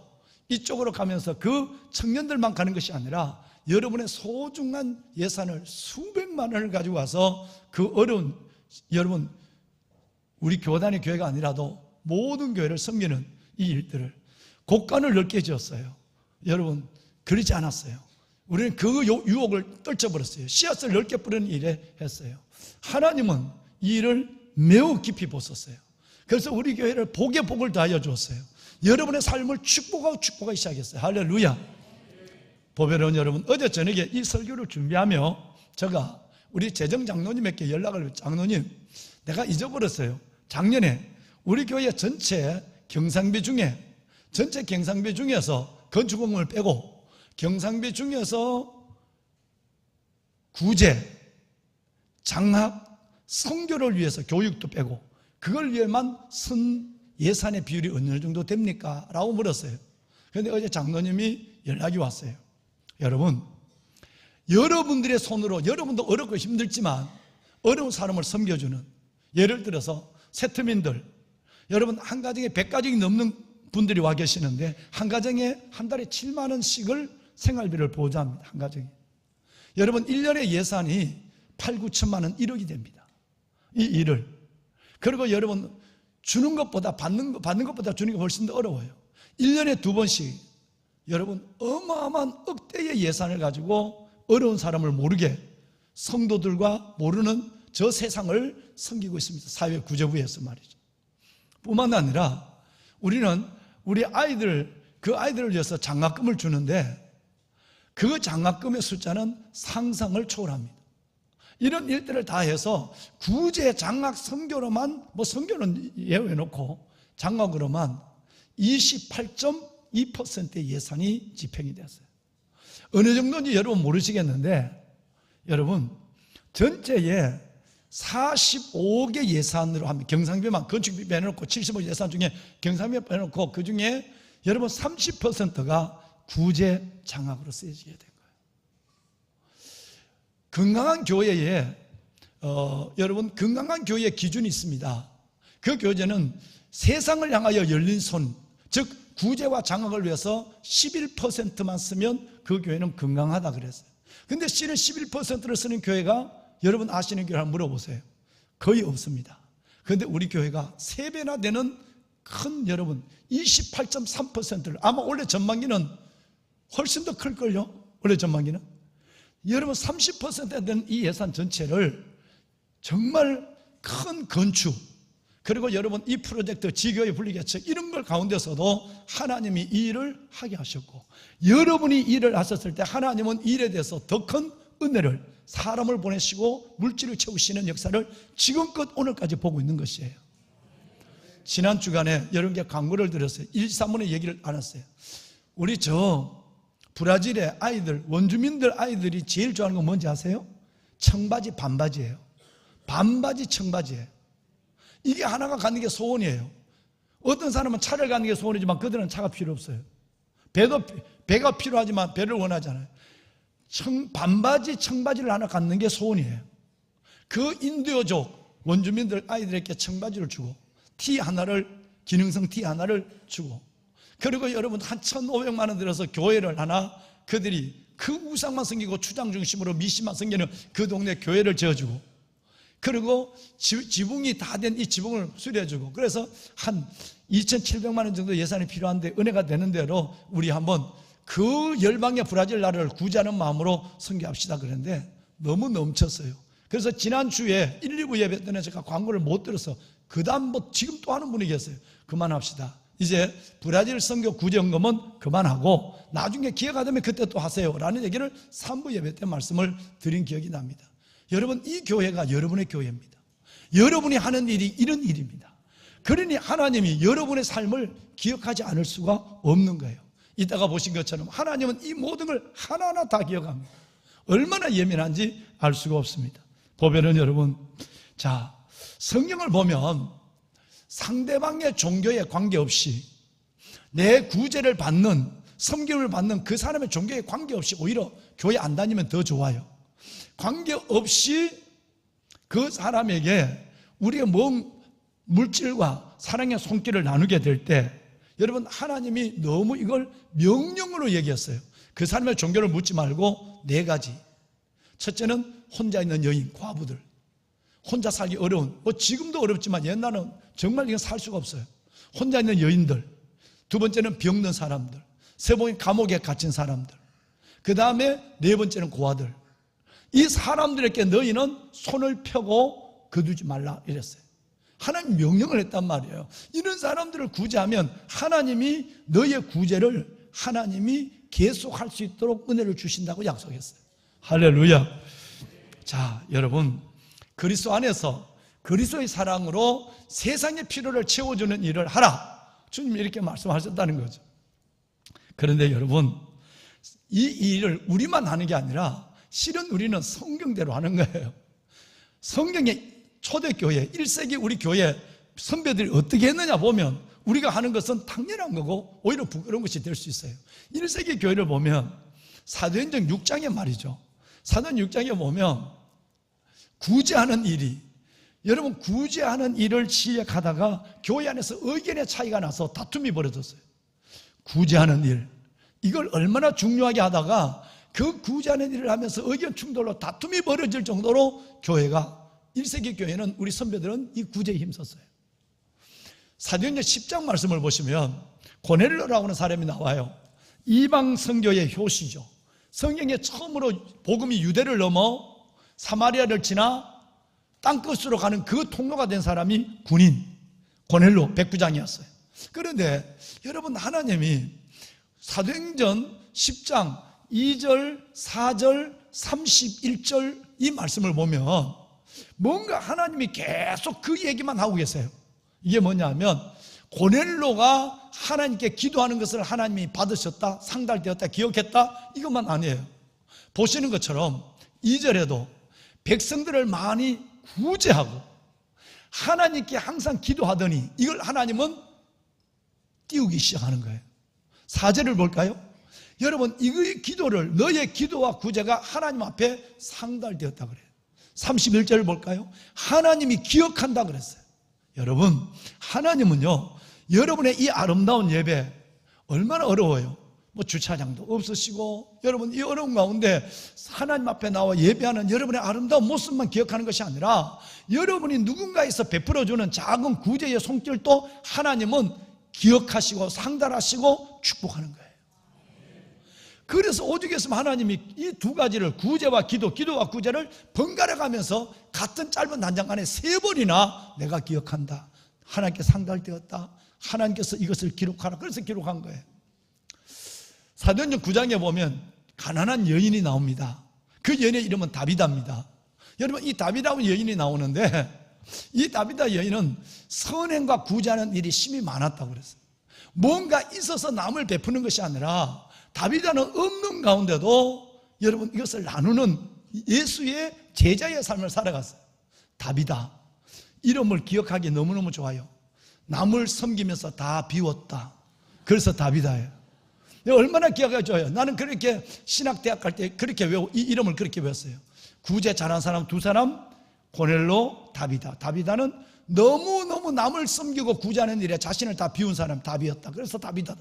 이쪽으로 가면서 그 청년들만 가는 것이 아니라 여러분의 소중한 예산을 수백만 원을 가지고 와서 그 어려운 여러분 우리 교단의 교회가 아니라도 모든 교회를 섬기는 이 일들을 곡간을 넓게 지었어요. 여러분 그러지 않았어요. 우리는 그 유혹을 떨쳐버렸어요. 씨앗을 넓게 뿌리는 일에 했어요. 하나님은 이 일을 매우 깊이 보셨어요. 그래서 우리 교회를 복에 복을 더하여 주었어요. 여러분의 삶을 축복하기 시작했어요. 할렐루야. 보배로운 여러분, 어제 저녁에 이 설교를 준비하며 제가 우리 재정장로님에게 연락을 했어요. 장로님, 내가 잊어버렸어요. 작년에 우리 교회 전체 경상비 중에서 건축공을 빼고 경상비 중에서 구제, 장학, 선교를 위해서 교육도 빼고 그걸 위해만 예산의 비율이 어느 정도 됩니까? 라고 물었어요. 그런데 어제 장로님이 연락이 왔어요. 여러분, 여러분들의 손으로, 여러분도 어렵고 힘들지만 어려운 사람을 섬겨주는, 예를 들어서 세트민들, 여러분 한 가정에 100가족이 넘는 분들이 와 계시는데 한 가정에 한 달에 7만 원씩을 생활비를 보조합니다. 한 가정에. 여러분 1년의 예산이 8, 9천만 원, 1억이 됩니다. 이 일을. 그리고 여러분 주는 것보다 받는 것보다 주는 게 훨씬 더 어려워요. 1년에 2번씩 여러분 어마어마한 억대의 예산을 가지고 어려운 사람을 모르게 성도들과 모르는 저 세상을 섬기고 있습니다. 사회 구제부에서 말이죠. 뿐만 아니라 우리는 우리 아이들, 그 아이들을 위해서 장학금을 주는데 그 장학금의 숫자는 상상을 초월합니다. 이런 일들을 다 해서 구제 장학 선교로만, 뭐 선교는 예외놓고 장학으로만 28.2%의 예산이 집행이 됐어요. 어느 정도인지 여러분 모르시겠는데 여러분 전체에 45억의 예산으로 하면 경상비만 건축비 빼놓고 75억 예산 중에 경상비 빼놓고 그 중에 여러분 30%가 구제 장학으로 쓰여지게 된 거예요. 건강한 교회에 여러분 건강한 교회의 기준이 있습니다. 그 교제는 세상을 향하여 열린 손, 즉 구제와 장학을 위해서 11%만 쓰면 그 교회는 건강하다 그랬어요. 근데 실은 11%를 쓰는 교회가 여러분 아시는 교회 한번 물어보세요. 거의 없습니다. 그런데 우리 교회가 3배나 되는 큰 여러분 28.3%를 아마 올해 전반기는 훨씬 더 클걸요. 올해 전반기는 여러분 30%에 되는 이 예산 전체를 정말 큰 건축 그리고 여러분 이 프로젝트 지교회 분리개척 이런 걸 가운데서도 하나님이 이 일을 하게 하셨고 여러분이 이 일을 하셨을 때 하나님은 이 일에 대해서 더 큰 은혜를 사람을 보내시고 물질을 채우시는 역사를 지금껏 오늘까지 보고 있는 것이에요. 지난 주간에 여러분께 광고를 드렸어요. 1사문의 얘기를 안 했어요. 우리 브라질의 아이들, 원주민들 아이들이 제일 좋아하는 건 뭔지 아세요? 청바지, 반바지예요. 반바지, 청바지예요. 이게 하나가 갖는 게 소원이에요. 어떤 사람은 차를 갖는 게 소원이지만 그들은 차가 필요 없어요. 배가 필요하지만 배를 원하잖아요. 반바지, 청바지를 하나 갖는 게 소원이에요. 그 인도족 원주민들 아이들에게 청바지를 주고 티 하나를, 기능성 티 하나를 주고 그리고 여러분 한 1,500만 원 들여서 교회를 하나 그들이 그 우상만 섬기고 추장 중심으로 미신만 섬기는 그 동네 교회를 지어주고 그리고 지붕이 다 된 이 지붕을 수리해주고 그래서 한 2,700만 원 정도 예산이 필요한데 은혜가 되는 대로 우리 한번 그 열방의 브라질 나라를 구제하는 마음으로 선교합시다 그랬는데 너무 넘쳤어요. 그래서 지난주에 1, 2부 예배 때는 제가 광고를 못 들어서 그 다음 지금 또 하는 분이 계세요. 그만합시다. 이제 브라질 선교 구제연금은 그만하고 나중에 기회가 되면 그때 또 하세요 라는 얘기를 3부 예배 때 말씀을 드린 기억이 납니다. 여러분 이 교회가 여러분의 교회입니다. 여러분이 하는 일이 이런 일입니다. 그러니 하나님이 여러분의 삶을 기억하지 않을 수가 없는 거예요. 이따가 보신 것처럼 하나님은 이 모든 걸 하나하나 다 기억합니다. 얼마나 예민한지 알 수가 없습니다. 보면은 여러분 자 성경을 보면 상대방의 종교에 관계없이 내 구제를 받는 섬김을 받는 그 사람의 종교에 관계없이 오히려 교회 안 다니면 더 좋아요. 관계없이 그 사람에게 우리의 물질과 사랑의 손길을 나누게 될 때 여러분 하나님이 너무 이걸 명령으로 얘기했어요. 그 사람의 종교를 묻지 말고 4가지. 첫째는 혼자 있는 여인, 과부들. 혼자 살기 어려운, 지금도 어렵지만 옛날은 정말 이건 살 수가 없어요. 혼자 있는 여인들. 2번째는 병든 사람들. 3번째는 감옥에 갇힌 사람들. 그 다음에 4번째는 고아들. 이 사람들에게 너희는 손을 펴고 거두지 말라 이랬어요. 하나님 명령을 했단 말이에요. 이런 사람들을 구제하면 하나님이 너희의 구제를 하나님이 계속할 수 있도록 은혜를 주신다고 약속했어요. 할렐루야. 자, 여러분 그리스도 안에서 그리스도의 사랑으로 세상의 필요를 채워주는 일을 하라. 주님이 이렇게 말씀하셨다는 거죠. 그런데 여러분 이 일을 우리만 하는 게 아니라 실은 우리는 성경대로 하는 거예요. 성경의 초대교회 1세기 우리 교회 선배들이 어떻게 했느냐 보면 우리가 하는 것은 당연한 거고 오히려 부끄러운 것이 될 수 있어요. 1세기 교회를 보면 사도행전 6장에 말이죠. 사도행전 6장에 보면 구제하는 일이, 여러분 구제하는 일을 시작하다가 교회 안에서 의견의 차이가 나서 다툼이 벌어졌어요. 구제하는 일, 이걸 얼마나 중요하게 하다가 그 구제하는 일을 하면서 의견 충돌로 다툼이 벌어질 정도로 교회가, 1세기 교회는, 우리 선배들은 이 구제에 힘썼어요. 사도행전 10장 말씀을 보시면 고넬료라고 하는 사람이 나와요. 이방 선교의 효시죠. 성경에 처음으로 복음이 유대를 넘어 사마리아를 지나 땅끝으로 가는 그 통로가 된 사람이 군인 고넬료 백부장이었어요. 그런데 여러분, 하나님이 사도행전 10장 2절, 4절, 31절 이 말씀을 보면 뭔가 하나님이 계속 그 얘기만 하고 계세요. 이게 뭐냐면 고넬료가 하나님께 기도하는 것을 하나님이 받으셨다, 상달되었다, 기억했다, 이것만 아니에요. 보시는 것처럼 2절에도 백성들을 많이 구제하고 하나님께 항상 기도하더니 이걸 하나님은 띄우기 시작하는 거예요. 4절을 볼까요? 여러분, 이의 기도를, 너의 기도와 구제가 하나님 앞에 상달되었다 그래요. 31절을 볼까요? 하나님이 기억한다 그랬어요. 여러분, 하나님은요, 여러분의 이 아름다운 예배 얼마나 어려워요. 뭐 주차장도 없으시고, 여러분 이 어려운 가운데 하나님 앞에 나와 예배하는 여러분의 아름다운 모습만 기억하는 것이 아니라 여러분이 누군가에서 베풀어주는 작은 구제의 손길도 하나님은 기억하시고 상달하시고 축복하는 거예요. 그래서 오죽했으면 하나님이 이 두 가지를, 구제와 기도, 기도와 구제를 번갈아 가면서 같은 짧은 단장 안에 3번이나 내가 기억한다, 하나님께 상달되었다, 하나님께서 이것을 기록하라, 그래서 기록한 거예요. 사도행전 9장에 보면 가난한 여인이 나옵니다. 그 여인의 이름은 다비다입니다. 여러분, 이 다비다운 여인이 나오는데 이 다비다 여인은 선행과 구제하는 일이 심히 많았다고 그랬어요. 뭔가 있어서 남을 베푸는 것이 아니라 다비다는 없는 가운데도 여러분 이것을 나누는 예수의 제자의 삶을 살아갔어요. 다비다, 이름을 기억하기 너무너무 좋아요. 남을 섬기면서 다 비웠다, 그래서 다비다예요. 얼마나 기억하기 좋아요. 나는 그렇게 신학대학 갈 때 그렇게 이 이름을 그렇게 외웠어요. 구제 잘한 사람 2사람, 고넬료, 다비다. 다비다는 너무너무 남을 섬기고 구제하는 일에 자신을 다 비운 사람, 다비였다. 그래서 다비다.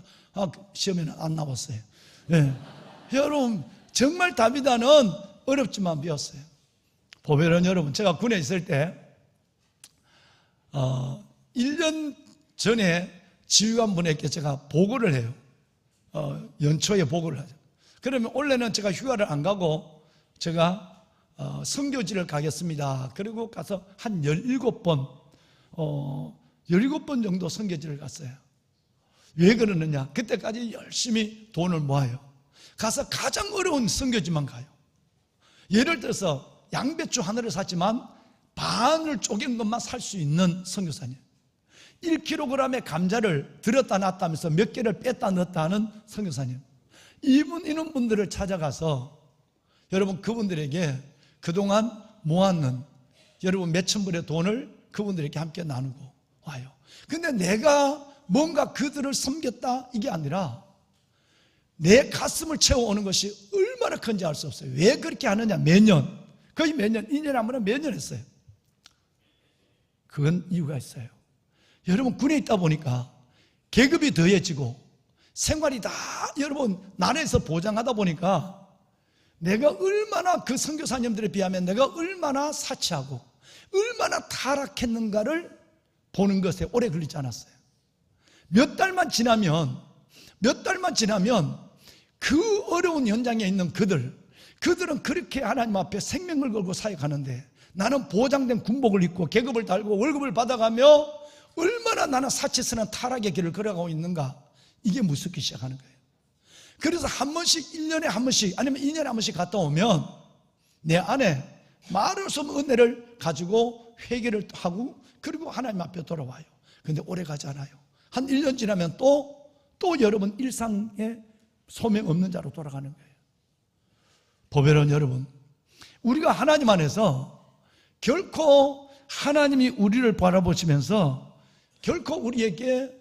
시험에는 안 나왔어요. 네. 여러분, 정말 다비다는 어렵지만 비웠어요. 보면은 여러분, 제가 군에 있을 때 1년 전에 지휘관 분에게 제가 보고를 해요. 연초에 보고를 하죠. 그러면 원래는 제가 휴가를 안 가고 제가 선교지를 가겠습니다. 그리고 가서 한 17번 정도 선교지를 갔어요. 왜 그러느냐? 그때까지 열심히 돈을 모아요. 가서 가장 어려운 선교지만 가요. 예를 들어서 양배추 하나를 샀지만 반을 쪼갠 것만 살 수 있는 선교사님, 1kg의 감자를 들었다 놨다 하면서 몇 개를 뺐다 넣었다 하는 선교사님, 이런 분들을 찾아가서 여러분 그분들에게 그동안 모았는 여러분 몇천 불의 돈을 그분들에게 함께 나누고 와요. 근데 내가 뭔가 그들을 섬겼다 이게 아니라 내 가슴을 채워오는 것이 얼마나 큰지 알 수 없어요. 왜 그렇게 하느냐? 매년, 거의 매년, 2년에 한 번은 매년 했어요. 그건 이유가 있어요. 여러분, 군에 있다 보니까 계급이 더해지고 생활이 다 여러분 나라에서 보장하다 보니까 내가 얼마나 그 선교사님들에 비하면 내가 얼마나 사치하고 얼마나 타락했는가를 보는 것에 오래 걸리지 않았어요. 몇 달만 지나면 그 어려운 현장에 있는 그들은 그렇게 하나님 앞에 생명을 걸고 사역하는데 나는 보장된 군복을 입고 계급을 달고 월급을 받아가며 얼마나 나는 사치스러운 타락의 길을 걸어가고 있는가, 이게 무섭기 시작하는 거예요. 그래서 한 번씩 1년에 한 번씩 아니면 2년에 한 번씩 갔다 오면 내 안에 말할 수 없는 은혜를 가지고 회개를 하고 그리고 하나님 앞에 돌아와요. 근데 오래 가지 않아요. 한 1년 지나면 또 여러분 일상의 소명 없는 자로 돌아가는 거예요. 보배론 여러분, 우리가 하나님 안에서 결코 하나님이 우리를 바라보시면서 결코 우리에게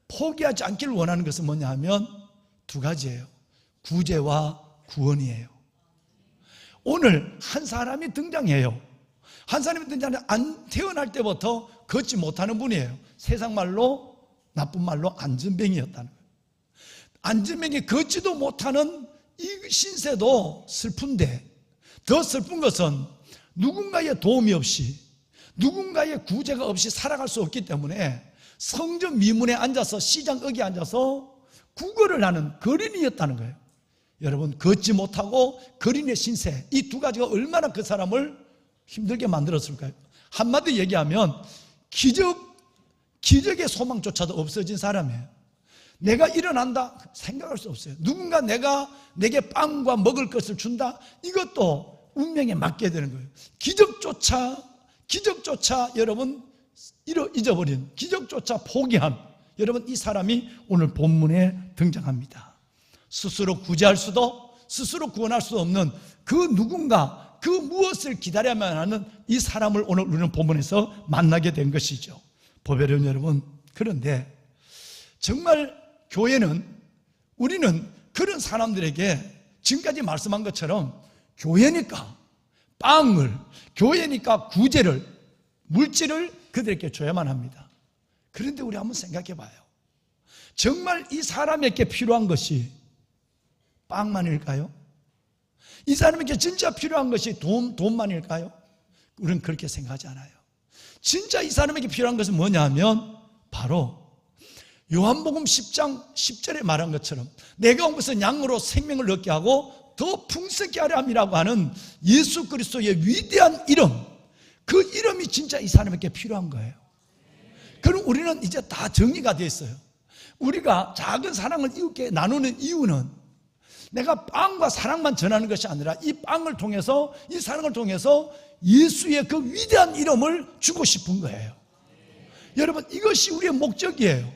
포기하지 않기를 원하는 것은 뭐냐 하면 두 가지예요. 구제와 구원이에요. 오늘 한 사람이 등장해요. 한 사람이 등장하면 안 태어날 때부터 걷지 못하는 분이에요. 세상 말로 나쁜 말로 안전뱅이였다는 거예요. 안전뱅이 걷지도 못하는 이 신세도 슬픈데 더 슬픈 것은 누군가의 도움이 없이 누군가의 구제가 없이 살아갈 수 없기 때문에 성전 미문에 앉아서 시장 어귀에 앉아서 구걸을 하는 거린이였다는 거예요. 여러분, 걷지 못하고 거린의 신세, 이 두 가지가 얼마나 그 사람을 힘들게 만들었을까요? 한마디 얘기하면 기적의 소망조차도 없어진 사람이에요. 내가 일어난다 생각할 수 없어요. 누군가 내게 빵과 먹을 것을 준다, 이것도 운명에 맡게 되는 거예요. 기적조차 여러분 잊어버린, 기적조차 포기한 여러분, 이 사람이 오늘 본문에 등장합니다. 스스로 구제할 수도 스스로 구원할 수 없는 그 누군가, 그 무엇을 기다려야만 하는 이 사람을 오늘 우리는 본문에서 만나게 된 것이죠. 보배로운 여러분, 그런데 정말 우리는 그런 사람들에게 지금까지 말씀한 것처럼 교회니까 빵을, 교회니까 구제를, 물질을 그들에게 줘야만 합니다. 그런데 우리 한번 생각해 봐요. 정말 이 사람에게 필요한 것이 빵만일까요? 이 사람에게 진짜 필요한 것이 돈만일까요? 우리는 그렇게 생각하지 않아요. 진짜 이 사람에게 필요한 것은 뭐냐 하면 바로 요한복음 10장 10절에 말한 것처럼 내가 온 것은 양으로 생명을 얻게 하고 더 풍성케 하려 함이라고 하는 예수 그리스도의 위대한 이름, 그 이름이 진짜 이 사람에게 필요한 거예요. 그럼 우리는 이제 다 정리가 되어 있어요. 우리가 작은 사랑을 이웃께 나누는 이유는 내가 빵과 사랑만 전하는 것이 아니라 이 빵을 통해서, 이 사랑을 통해서 예수의 그 위대한 이름을 주고 싶은 거예요. 여러분, 이것이 우리의 목적이에요.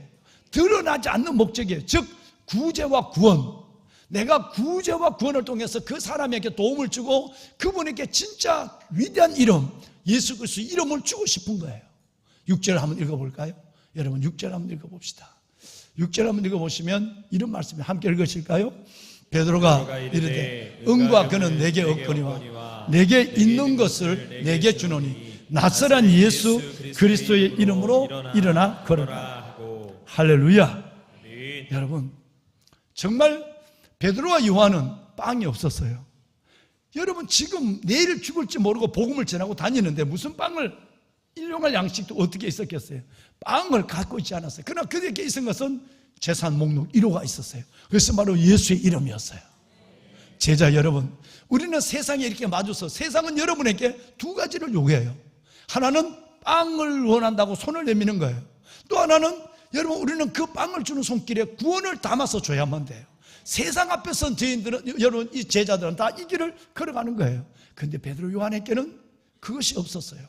드러나지 않는 목적이에요. 즉 구제와 구원. 내가 구제와 구원을 통해서 그 사람에게 도움을 주고 그분에게 진짜 위대한 이름, 예수 그리스도의 이름을 주고 싶은 거예요. 6절 한번 읽어볼까요? 여러분 6절 한번 읽어봅시다. 6절 한번 읽어보시면 이런 말씀이 함께 읽으실까요? 베드로가 이르되 응과 그는 내게 없거니와 내게 있는 것을 내게 주노니 낯설한 예수 그리스도의 이름으로 일어나 걸어라. 할렐루야. 여러분, 정말 베드로와 요한은 빵이 없었어요. 여러분, 지금 내일 죽을지 모르고 복음을 전하고 다니는데 무슨 빵을, 일용할 양식도 어떻게 있었겠어요? 빵을 갖고 있지 않았어요. 그러나 그들에게 있은 것은 재산 목록 1호가 있었어요. 그래서 바로 예수의 이름이었어요. 제자 여러분, 우리는 세상에 이렇게 마주서 세상은 여러분에게 두 가지를 요구해요. 하나는 빵을 원한다고 손을 내미는 거예요. 또 하나는 여러분, 우리는 그 빵을 주는 손길에 구원을 담아서 줘야만 돼요. 세상 앞에서 저희들은, 여러분, 이 제자들은 다 이 길을 걸어가는 거예요. 그런데 베드로 요한에게는 그것이 없었어요.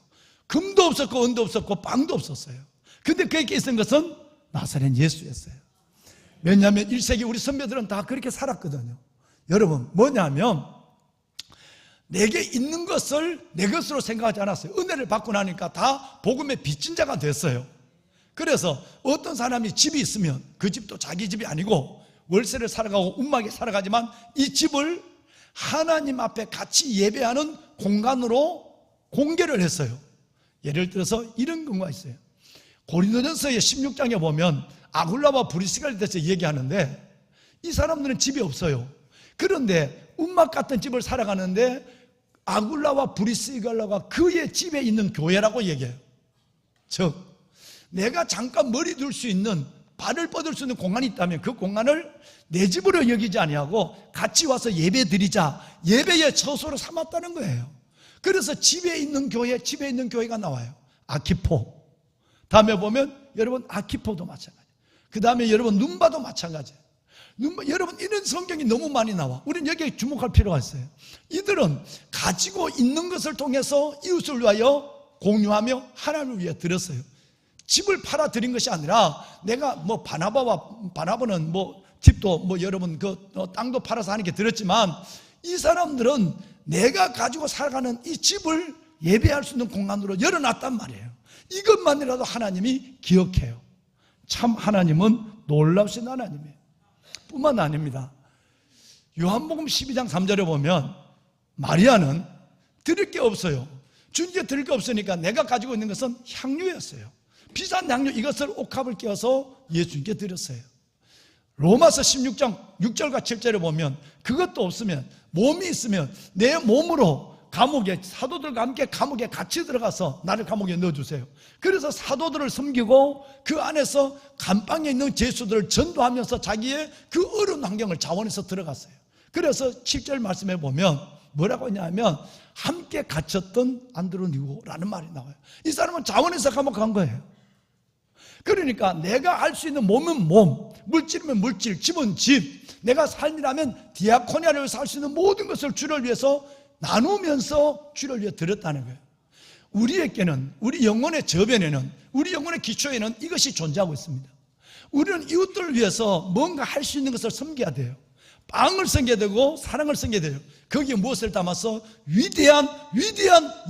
금도 없었고 은도 없었고 빵도 없었어요. 근데 그에게 있었던 것은 나사렛 예수였어요. 왜냐하면 1세기 우리 선배들은 다 그렇게 살았거든요. 여러분, 뭐냐면 내게 있는 것을 내 것으로 생각하지 않았어요. 은혜를 받고 나니까 다 복음의 빚진 자가 됐어요. 그래서 어떤 사람이 집이 있으면 그 집도 자기 집이 아니고 월세를 살아가고 운막에 살아가지만 이 집을 하나님 앞에 같이 예배하는 공간으로 공개를 했어요. 예를 들어서 이런 경우가 있어요. 고린도전서의 16장에 보면 아굴라와 브리스가에 대해서 얘기하는데 이 사람들은 집이 없어요. 그런데 운막 같은 집을 살아가는데 아굴라와 브리스갈라가 그의 집에 있는 교회라고 얘기해요. 즉 내가 잠깐 머리 둘 수 있는, 발을 뻗을 수 있는 공간이 있다면 그 공간을 내 집으로 여기지 아니하고 같이 와서 예배 드리자, 예배의 처소로 삼았다는 거예요. 그래서 집에 있는 교회가 나와요. 아키포. 다음에 보면 여러분 아키포도 마찬가지. 그 다음에 여러분 눈바도 마찬가지예요. 여러분, 이런 성경이 너무 많이 나와. 우리는 여기에 주목할 필요가 있어요. 이들은 가지고 있는 것을 통해서 이웃을 위하여 공유하며 하나님을 위해 드렸어요. 집을 팔아 드린 것이 아니라 내가 뭐 바나바는 뭐 집도 뭐 여러분 그 땅도 팔아서 하는 게 드렸지만 이 사람들은 내가 가지고 살아가는 이 집을 예배할 수 있는 공간으로 열어놨단 말이에요. 이것만이라도 하나님이 기억해요. 참 하나님은 놀랍신 하나님이에요. 뿐만 아닙니다. 요한복음 12장 3절에 보면 마리아는 드릴 게 없어요. 주님께 드릴 게 없으니까 내가 가지고 있는 것은 향유였어요. 비싼 향유 이것을 옥합을 끼워서 예수님께 드렸어요. 로마서 16장 6절과 7절에 보면 그것도 없으면 몸이 있으면 내 몸으로 감옥에 사도들과 함께 감옥에 같이 들어가서 나를 감옥에 넣어주세요. 그래서 사도들을 섬기고 그 안에서 감방에 있는 죄수들을 전도하면서 자기의 그 어려운 환경을 자원해서 들어갔어요. 그래서 7절 말씀에 보면 뭐라고 하냐면 함께 갇혔던 안드로니고라는 말이 나와요. 이 사람은 자원해서 감옥 간 거예요. 그러니까 내가 할 수 있는 몸은 몸, 물질이면 물질, 집은 집, 내가 삶이라면 디아코니아를 위해서 할 수 있는 모든 것을 주를 위해서 나누면서 주를 위해 드렸다는 거예요. 우리에게는, 우리 영혼의 저변에는, 우리 영혼의 기초에는 이것이 존재하고 있습니다. 우리는 이웃들을 위해서 뭔가 할 수 있는 것을 섬겨야 돼요. 빵을 섬겨야 되고 사랑을 섬겨야 돼요. 거기에 무엇을 담아서? 위대한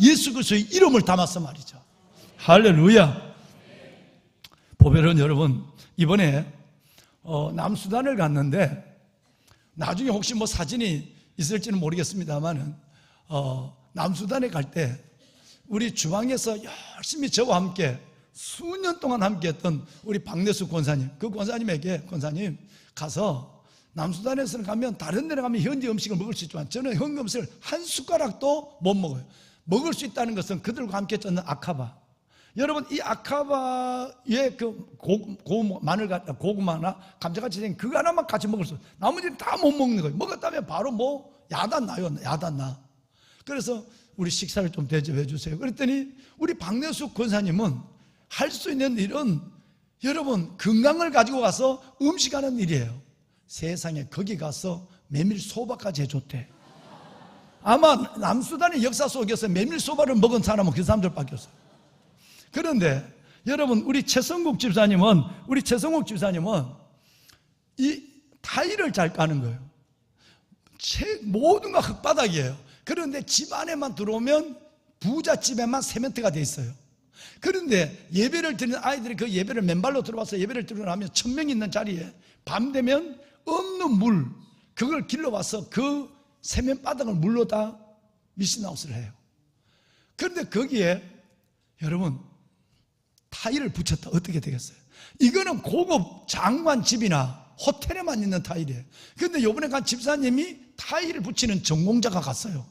예수 그리스도의 이름을 담아서 말이죠. 할렐루야. 보배는 여러분, 이번에 남수단을 갔는데 나중에 혹시 뭐 사진이 있을지는 모르겠습니다만은 남수단에 갈 때 우리 주방에서 열심히 저와 함께 수년 동안 함께 했던 우리 박내수 권사님, 그 권사님에게 권사님 가서 남수단에서는 가면 다른 데에 가면 현지 음식을 먹을 수 있지만 저는 현지 음식을 한 숟가락도 못 먹어요. 먹을 수 있다는 것은 그들과 함께 쫓는 아카바. 여러분 이 아카바의 그 고구마나 감자같이 생긴 그거 하나만 같이 먹을 수 있어요. 나머지는 다 못 먹는 거예요. 먹었다면 바로 뭐 야단 나요. 야단 나. 그래서 우리 식사를 좀 대접해 주세요. 그랬더니 우리 박내수 권사님은 할 수 있는 일은 여러분 건강을 가지고 가서 음식하는 일이에요. 세상에 거기 가서 메밀소바까지 해줬대. 아마 남수단의 역사 속에서 메밀소바를 먹은 사람은 그 사람들밖에 없어요. 그런데 여러분 우리 최성국 집사님은 이 타일을 잘 까는 거예요. 모든 거 흙바닥이에요. 그런데 집 안에만 들어오면 부잣집에만 세멘트가 돼 있어요. 그런데 예배를 드리는 아이들이 그 예배를 맨발로 들어와서 예배를 드리고 나면 1000명이 있는 자리에 밤 되면 없는 물 그걸 길러와서 그 세면바닥을 물로 다 미신하우스를 해요. 그런데 거기에 여러분 타일을 붙였다. 어떻게 되겠어요? 이거는 고급 장관집이나 호텔에만 있는 타일이에요. 그런데 요번에 간 집사님이 타일을 붙이는 전공자가 갔어요.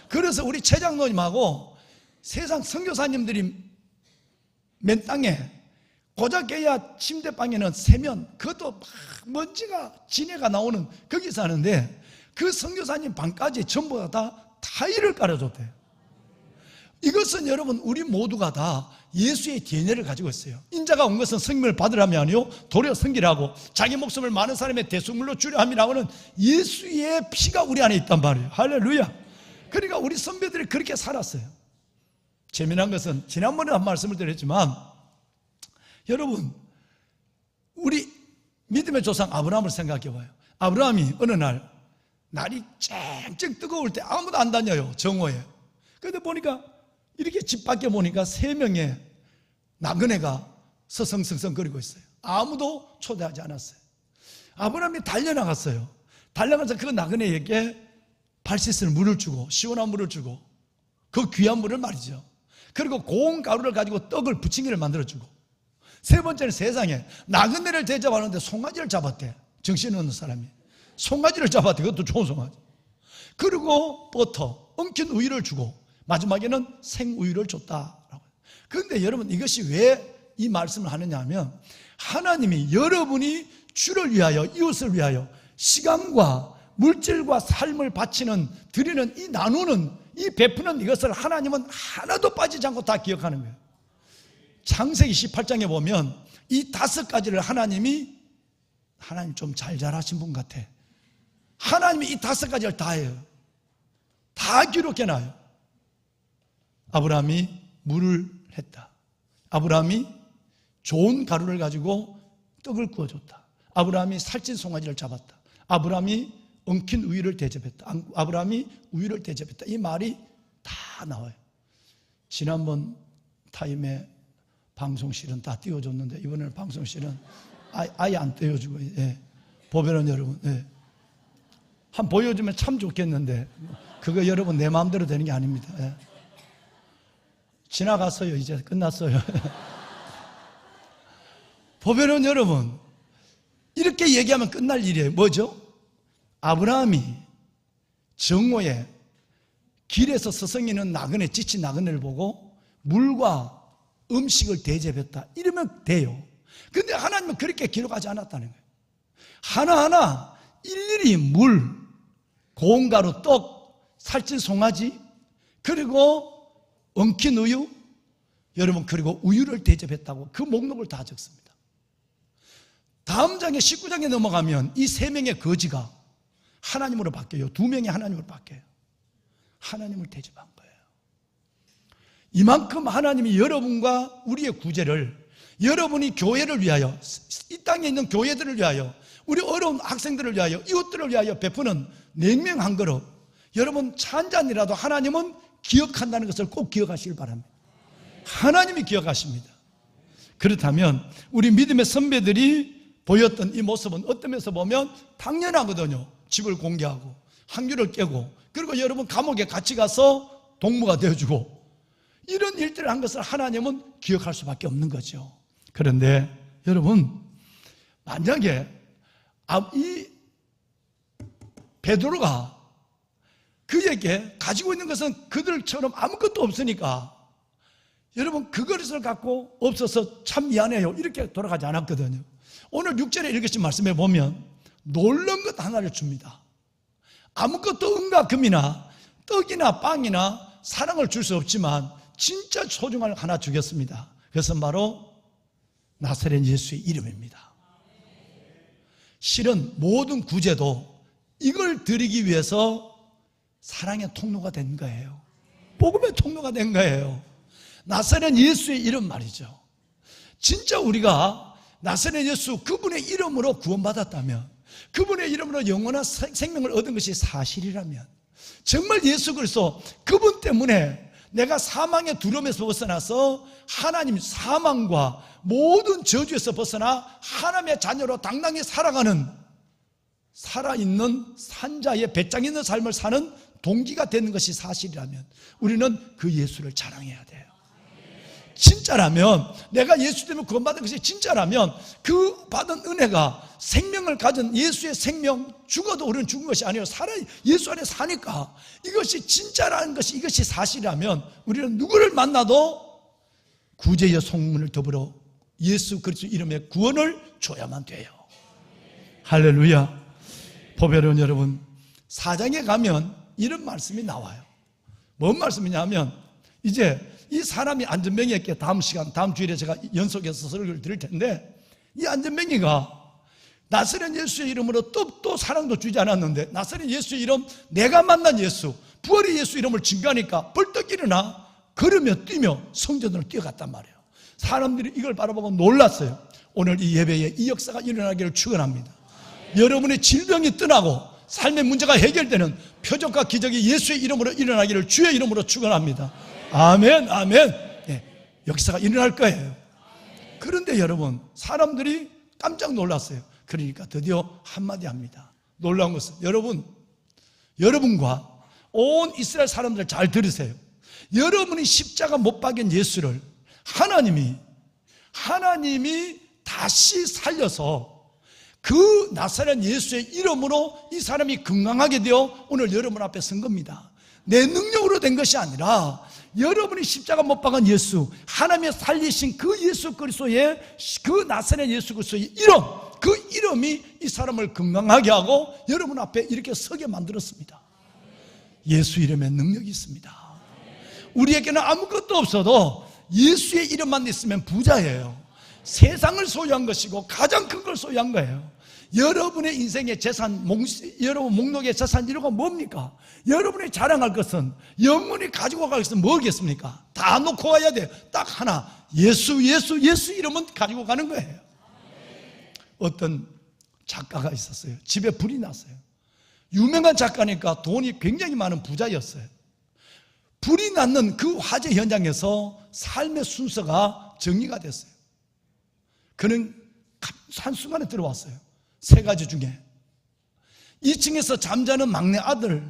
그래서 우리 최장로님하고 세상 선교사님들이 맨 땅에 고작 깨야 침대방에는 세면 그것도 막 먼지가 진해가 나오는 거기서 하는데 그 선교사님 방까지 전부 다 타일을 깔아줬대요. 이것은 여러분 우리 모두가 다 예수의 DNA를 가지고 있어요. 인자가 온 것은 성령을 받으라함이 아니요 도리어 섬기라고 자기 목숨을 많은 사람의 대속물로 주려 함이라고는 예수의 피가 우리 안에 있단 말이에요. 할렐루야. 그러니까 우리 선배들이 그렇게 살았어요. 재미난 것은 지난번에 한 말씀을 드렸지만 여러분 우리 믿음의 조상 아브라함을 생각해 봐요. 아브라함이 어느 날이 쨍쨍 뜨거울 때 아무도 안 다녀요. 정오에. 그런데 보니까 이렇게 집 밖에 보니까 3명의 나그네가 서성성성거리고 있어요. 아무도 초대하지 않았어요. 아브라함이 달려나갔어요. 달려가서 그 나그네에게 발 씻을 물을 주고 시원한 물을 주고 그 귀한 물을 말이죠. 그리고 고운 가루를 가지고 떡을 부침개를 만들어주고 세 번째는 세상에 나그네를 대접하는데 송아지를 잡았대. 정신없는 사람이 송아지를 잡았대. 그것도 좋은 송아지. 그리고 버터, 엉킨 우유를 주고 마지막에는 생우유를 줬다라고. 그런데 여러분 이것이 왜 이 말씀을 하느냐 하면 하나님이 여러분이 주를 위하여 이웃을 위하여 시간과 물질과 삶을 바치는 드리는 이 나누는 이 베푸는 이것을 하나님은 하나도 빠지지 않고 다 기억하는 거예요. 창세기 18장에 보면 이 5가지를 하나님 좀 잘 잘하신 분 같아. 하나님이 이 5가지를 다 해요. 다 기록해놔요. 아브라함이 물을 했다. 아브라함이 좋은 가루를 가지고 떡을 구워줬다. 아브라함이 살찐 송아지를 잡았다. 아브라함이 엉킨 우유를 대접했다. 아브라함이 우유를 대접했다. 이 말이 다 나와요. 지난번 타임에 방송실은 다 띄워줬는데 이번에는 방송실은 아예 안 떼어주고, 예. 보배로운 여러분, 예. 한 보여주면 참 좋겠는데, 그거 여러분 내 마음대로 되는 게 아닙니다. 예. 지나갔어요. 이제 끝났어요. 보배로운 여러분, 이렇게 얘기하면 끝날 일이에요. 뭐죠? 아브라함이 정오에 길에서 서성이는 나그네, 지친 나그네를 보고 물과 음식을 대접했다. 이러면 돼요. 근데 하나님은 그렇게 기록하지 않았다는 거예요. 하나하나 일일이 물, 고운 가루, 떡, 살찐 송아지, 그리고 엉킨 우유, 여러분, 그리고 우유를 대접했다고 그 목록을 다 적습니다. 다음 장에 19장에 넘어가면 이 3명의 거지가 하나님으로 바뀌어요. 2명이 하나님으로 바뀌어요. 하나님을 대접한 거예요. 이만큼 하나님이 여러분과 우리의 구제를, 여러분이 교회를 위하여, 이 땅에 있는 교회들을 위하여, 우리 어려운 학생들을 위하여, 이웃들을 위하여 베푸는 냉면 한 그릇, 여러분 차 한 잔이라도 하나님은 기억한다는 것을 꼭 기억하시길 바랍니다. 하나님이 기억하십니다. 그렇다면 우리 믿음의 선배들이 보였던 이 모습은 어떤 면에서 보면 당연하거든요. 집을 공개하고 학교를 깨고, 그리고 여러분 감옥에 같이 가서 동무가 되어주고, 이런 일들을 한 것을 하나님은 기억할 수밖에 없는 거죠. 그런데 여러분, 만약에 이 베드로가 그에게 가지고 있는 것은 그들처럼 아무것도 없으니까, 여러분 그 그릇을 갖고 없어서 참 미안해요 이렇게 돌아가지 않았거든요. 오늘 6절에 읽으신 말씀에 보면 놀라운 것 하나를 줍니다. 아무것도 은과 금이나 떡이나 빵이나 사랑을 줄 수 없지만 진짜 소중한 걸 하나 주겠습니다. 그것은 바로 나사렛 예수의 이름입니다. 실은 모든 구제도 이걸 드리기 위해서 사랑의 통로가 된 거예요. 복음의 통로가 된 거예요. 나사렛 예수의 이름 말이죠. 진짜 우리가 나사렛 예수, 그분의 이름으로 구원받았다면, 그분의 이름으로 영원한 생명을 얻은 것이 사실이라면, 정말 예수 그리스도 그분 때문에 내가 사망의 두려움에서 벗어나서 하나님, 사망과 모든 저주에서 벗어나 하나님의 자녀로 당당히 살아가는, 살아있는 산자의 배짱 있는 삶을 사는 동기가 되는 것이 사실이라면 우리는 그 예수를 자랑해야 돼요. 진짜라면, 내가 예수 때문에 구원받은 것이 진짜라면 그 받은 은혜가 생명을 가진 예수의 생명, 죽어도 우리는 죽은 것이 아니라 살아 예수 안에 사니까 이것이 진짜라는 것이, 이것이 사실이라면 우리는 누구를 만나도 구제의 소문을 더불어 예수 그리스도 이름의 구원을 줘야만 돼요. 할렐루야. 보배로운 여러분, 4장에 가면 이런 말씀이 나와요. 뭔 말씀이냐면, 이제 이 사람이 안전뱅이에게 다음 주일에 제가 연속해서 설교를 드릴 텐데, 이 안전뱅이가 나사렛 예수의 이름으로 떡도 사랑도 주지 않았는데, 나사렛 예수의 이름, 내가 만난 예수, 부활의 예수 이름을 증거하니까 벌떡 일어나 걸으며 뛰며 성전으로 뛰어갔단 말이에요. 사람들이 이걸 바라보고 놀랐어요. 오늘 이 예배에 이 역사가 일어나기를 축원합니다. 여러분의 질병이 떠나고 삶의 문제가 해결되는 표적과 기적이 예수의 이름으로 일어나기를 주의 이름으로 축원합니다. 아멘, 아멘. 네, 역사가 일어날 거예요. 그런데 여러분, 사람들이 깜짝 놀랐어요. 그러니까 드디어 한마디 합니다. 놀라운 것은, 여러분과 온 이스라엘 사람들 잘 들으세요. 여러분이 십자가 못 박인 예수를 하나님이 다시 살려서 그 나사렛 예수의 이름으로 이 사람이 건강하게 되어 오늘 여러분 앞에 선 겁니다. 내 능력으로 된 것이 아니라 여러분이 십자가 못 박은 예수, 하나님의 살리신 그 예수 그리스도의, 그 나사렛 예수 그리스도의 이름, 그 이름이 이 사람을 건강하게 하고 여러분 앞에 이렇게 서게 만들었습니다. 예수 이름에 능력이 있습니다. 우리에게는 아무것도 없어도 예수의 이름만 있으면 부자예요. 세상을 소유한 것이고 가장 큰 걸 소유한 거예요. 여러분의 인생의 재산, 여러분 목록의 재산 이루가 뭡니까? 여러분이 자랑할 것은, 영원히 가지고 갈 것은 뭐겠습니까? 다 놓고 가야 돼요. 딱 하나, 예수 이름은 가지고 가는 거예요. 어떤 작가가 있었어요. 집에 불이 났어요. 유명한 작가니까 돈이 굉장히 많은 부자였어요. 불이 났는 그 화재 현장에서 삶의 순서가 정리가 됐어요. 그는 한순간에 들어왔어요. 세 가지 중에 2층에서 잠자는 막내 아들,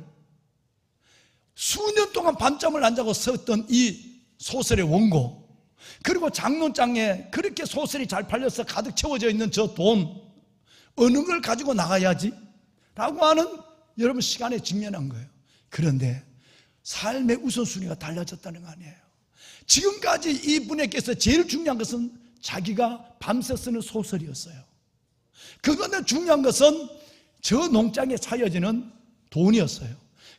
수년 동안 밤잠을 안 자고 썼던 이 소설의 원고, 그리고 장롱장에 그렇게 소설이 잘 팔려서 가득 채워져 있는 저 돈, 어느 걸 가지고 나가야지 라고 하는 여러분 시간에 직면한 거예요. 그런데 삶의 우선순위가 달라졌다는 거 아니에요. 지금까지 이분에게서 제일 중요한 것은 자기가 밤새 쓰는 소설이었어요. 그거는 중요한 것은 저 농장에 차여지는 돈이었어요.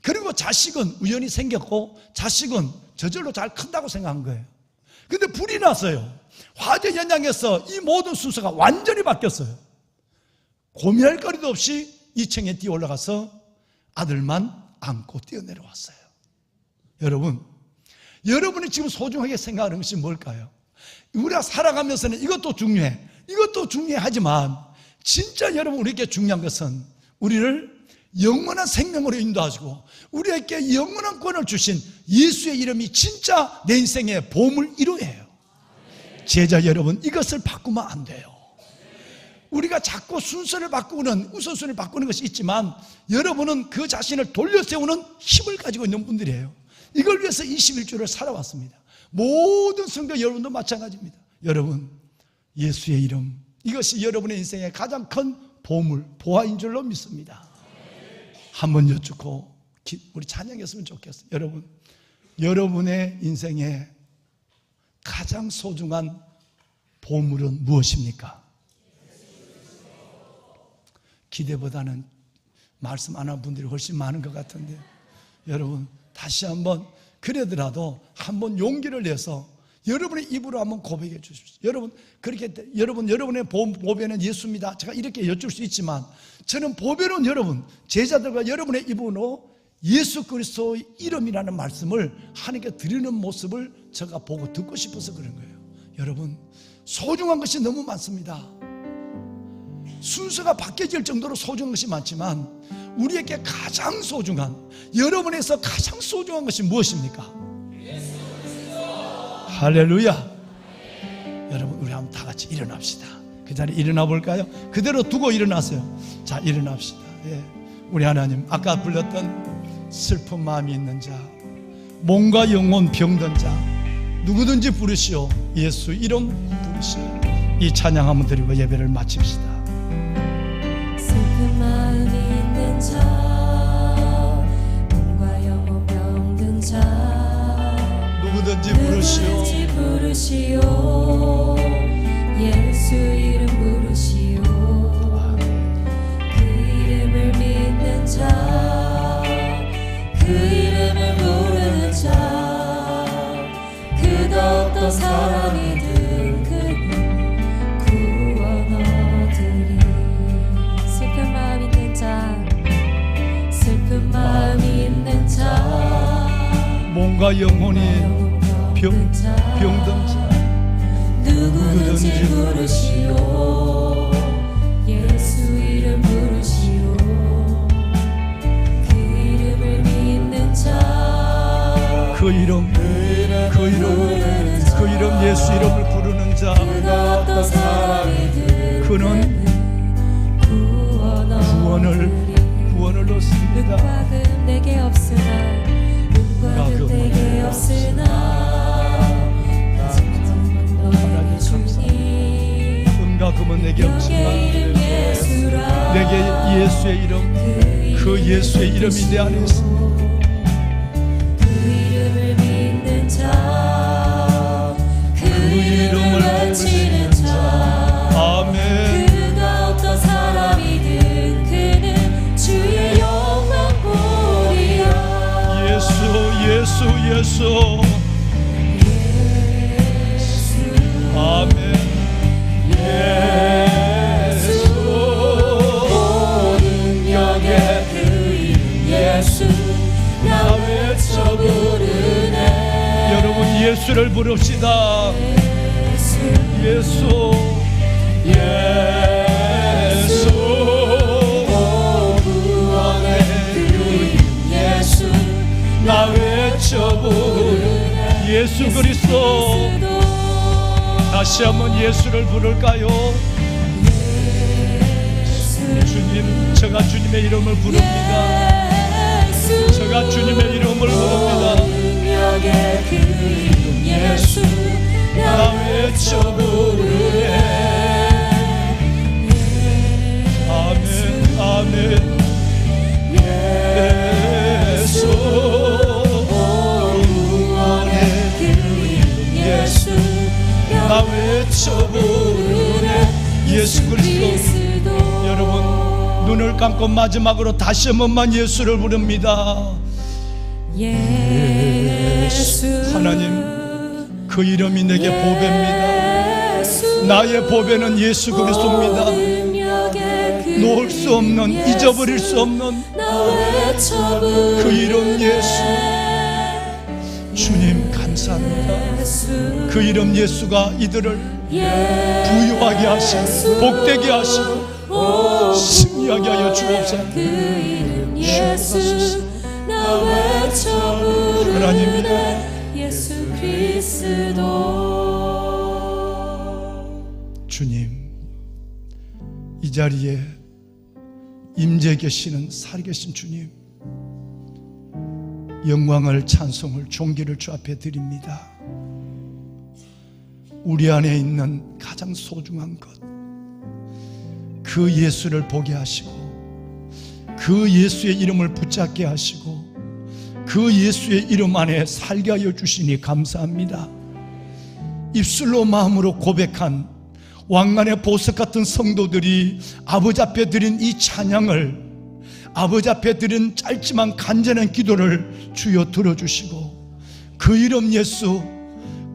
그리고 자식은 우연히 생겼고 자식은 저절로 잘 큰다고 생각한 거예요. 근데 불이 났어요. 화재 현장에서 이 모든 순서가 완전히 바뀌었어요. 고민할 거리도 없이 2층에 뛰어 올라가서 아들만 안고 뛰어내려왔어요. 여러분, 여러분이 지금 소중하게 생각하는 것이 뭘까요? 우리가 살아가면서는 이것도 중요해, 이것도 중요하지만 진짜 여러분 우리에게 중요한 것은 우리를 영원한 생명으로 인도하시고 우리에게 영원한 권을 주신 예수의 이름이 진짜 내 인생의 보물 1호예요. 제자 여러분, 이것을 바꾸면 안 돼요. 우리가 자꾸 순서를 바꾸는, 우선순위를 바꾸는 것이 있지만 여러분은 그 자신을 돌려세우는 힘을 가지고 있는 분들이에요. 이걸 위해서 21주를 살아왔습니다. 모든 성도 여러분도 마찬가지입니다. 여러분, 예수의 이름, 이것이 여러분의 인생의 가장 큰 보물, 보화인 줄로 믿습니다. 한번 여쭙고 우리 찬양했으면 좋겠어요. 여러분, 여러분의 인생에 가장 소중한 보물은 무엇입니까? 기대보다는 말씀 안 한 분들이 훨씬 많은 것 같은데, 여러분 다시 한번 그래더라도 한번 용기를 내서 여러분의 입으로 한번 고백해 주십시오. 여러분, 그렇게 여러분의 보배는 예수입니다. 제가 이렇게 여쭐 수 있지만 저는 보배는 여러분, 제자들과 여러분의 입으로 예수 그리스도의 이름이라는 말씀을 하나님께 드리는 모습을 제가 보고 듣고 싶어서 그런 거예요. 여러분, 소중한 것이 너무 많습니다. 순서가 바뀌어질 정도로 소중한 것이 많지만 우리에게 가장 소중한, 여러분에서 가장 소중한 것이 무엇입니까? 할렐루야. 여러분, 우리 한번 다 같이 일어납시다. 그 자리에 일어나 볼까요? 그대로 두고 일어나세요. 자, 일어납시다. 예. 우리 하나님, 아까 불렀던 슬픈 마음이 있는 자, 몸과 영혼 병든 자, 누구든지 부르시오. 예수 이름 부르시오. 이 찬양 한번 드리고 예배를 마칩시다. 슬픈 마음이 있는 자, 몸과 영혼 병든 자, 누구든지 부르시오. 예수 이름 부르시오. 그 이름을 믿는 자, 그 이름을 부르는 자, 그가 어떤 사람이든 그는 구원 얻으리. 슬픈 마음 있는 자, 슬픈 마음이 있는 자, 몸과 영혼이 병든 자, 누구든지 부르시오. 예수 이름 부르시오. 그 이름을 믿는 자, 그 이름 예수 이름을 부르는 자, 그가 어떤 사람이든 그는 구원을 얻습니다. 은과 금 내게 없으나, 은과 금 내게 없으나 너에게 주니. 은과 금은 내게 없지만 내게 예수의 이름, 그 예수의 이름이 내 안에 있습니다. 그 이름을 믿는 자, 그 이름을 외치는 자, 아멘. 그가 어떤 사람이든 그는 주의 영광 보리라. 예수 아멘. 예수 모든 영의 그 이름 예수, 나 외쳐 부르네. 여러분, 예수를 부릅시다. 예수 구원의 그 이름 예수, 나 외쳐 부르네. 예수 그리스도. 다시 한번 예수를 부를까요? 주님, 제가 주님의 이름을 부릅니다. 제가 주님의 이름을 부릅니다. 능력의 그 이름 예수 나 외쳐 부르네. 아멘, 아멘. 예수 구원의 그 이름 예수 나 외쳐 부르네. 예수 그리스도. 여러분 눈을 감고 마지막으로 다시 한 번만 예수를 부릅니다. 예수. 하나님, 그 이름이 내게 보배입니다. 나의 보배는 예수 그리스도입니다. 놓을 수 없는, 잊어버릴 수 없는 그 이름 예수. 주님 감사합니다. 그 이름 예수가 이들을 부유하게 하시고 복되게 하시고 승리하게 하여 주옵소서. 하나님이여, 예수 그리스도. 주님, 이 자리에 임재 계시는 살계신 주님, 영광을, 찬송을, 존귀를 주 앞에 드립니다. 우리 안에 있는 가장 소중한 것, 그 예수를 보게 하시고 그 예수의 이름을 붙잡게 하시고 그 예수의 이름 안에 살게 하여 주시니 감사합니다. 입술로 마음으로 고백한 왕관의 보석 같은 성도들이 아버지 앞에 드린 이 찬양을, 아버지 앞에 드린 짧지만 간절한 기도를 주여 들어주시고 그 이름 예수,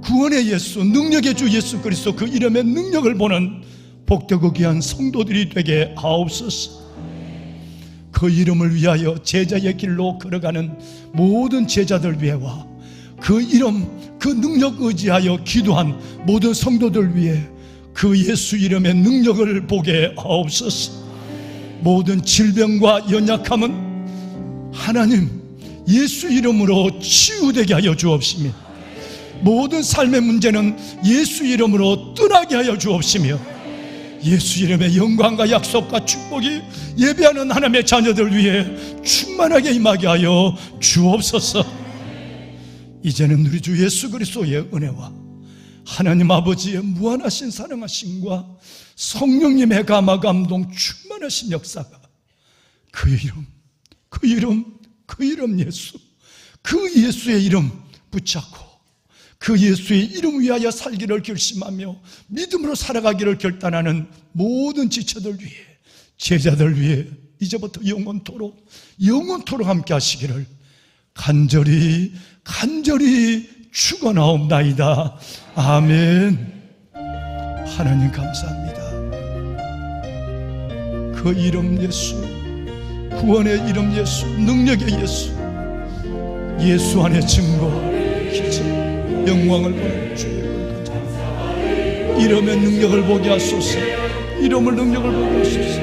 구원의 예수, 능력의 주 예수 그리스도, 그 이름의 능력을 보는 복되고 귀한 성도들이 되게 하옵소서. 그 이름을 위하여 제자의 길로 걸어가는 모든 제자들 위해와 그 이름, 그 능력 의지하여 기도한 모든 성도들 위해 그 예수 이름의 능력을 보게 하옵소서. 모든 질병과 연약함은 하나님 예수 이름으로 치유되게 하여 주옵시며, 모든 삶의 문제는 예수 이름으로 떠나게 하여 주옵시며, 예수 이름의 영광과 약속과 축복이 예배하는 하나님의 자녀들 위해 충만하게 임하게 하여 주옵소서. 이제는 우리 주 예수 그리스도의 은혜와 하나님 아버지의 무한하신 사랑하심과 성령님의 감화 감동 충만하신 역사가 그 이름, 그 이름, 그 이름 예수, 그 예수의 이름 붙잡고 그 예수의 이름 위하여 살기를 결심하며 믿음으로 살아가기를 결단하는 모든 지체들 위해, 제자들 위해 이제부터 영원토록 함께 하시기를 간절히 축원하옵나이다. 아멘. 하나님 감사합니다. 그 이름 예수, 구원의 이름 예수, 능력의 예수, 예수 안에 증거, 기적, 영광을 보는 주의 이름의 능력을 보게 하소서. 이름을 능력을 보게 하소서.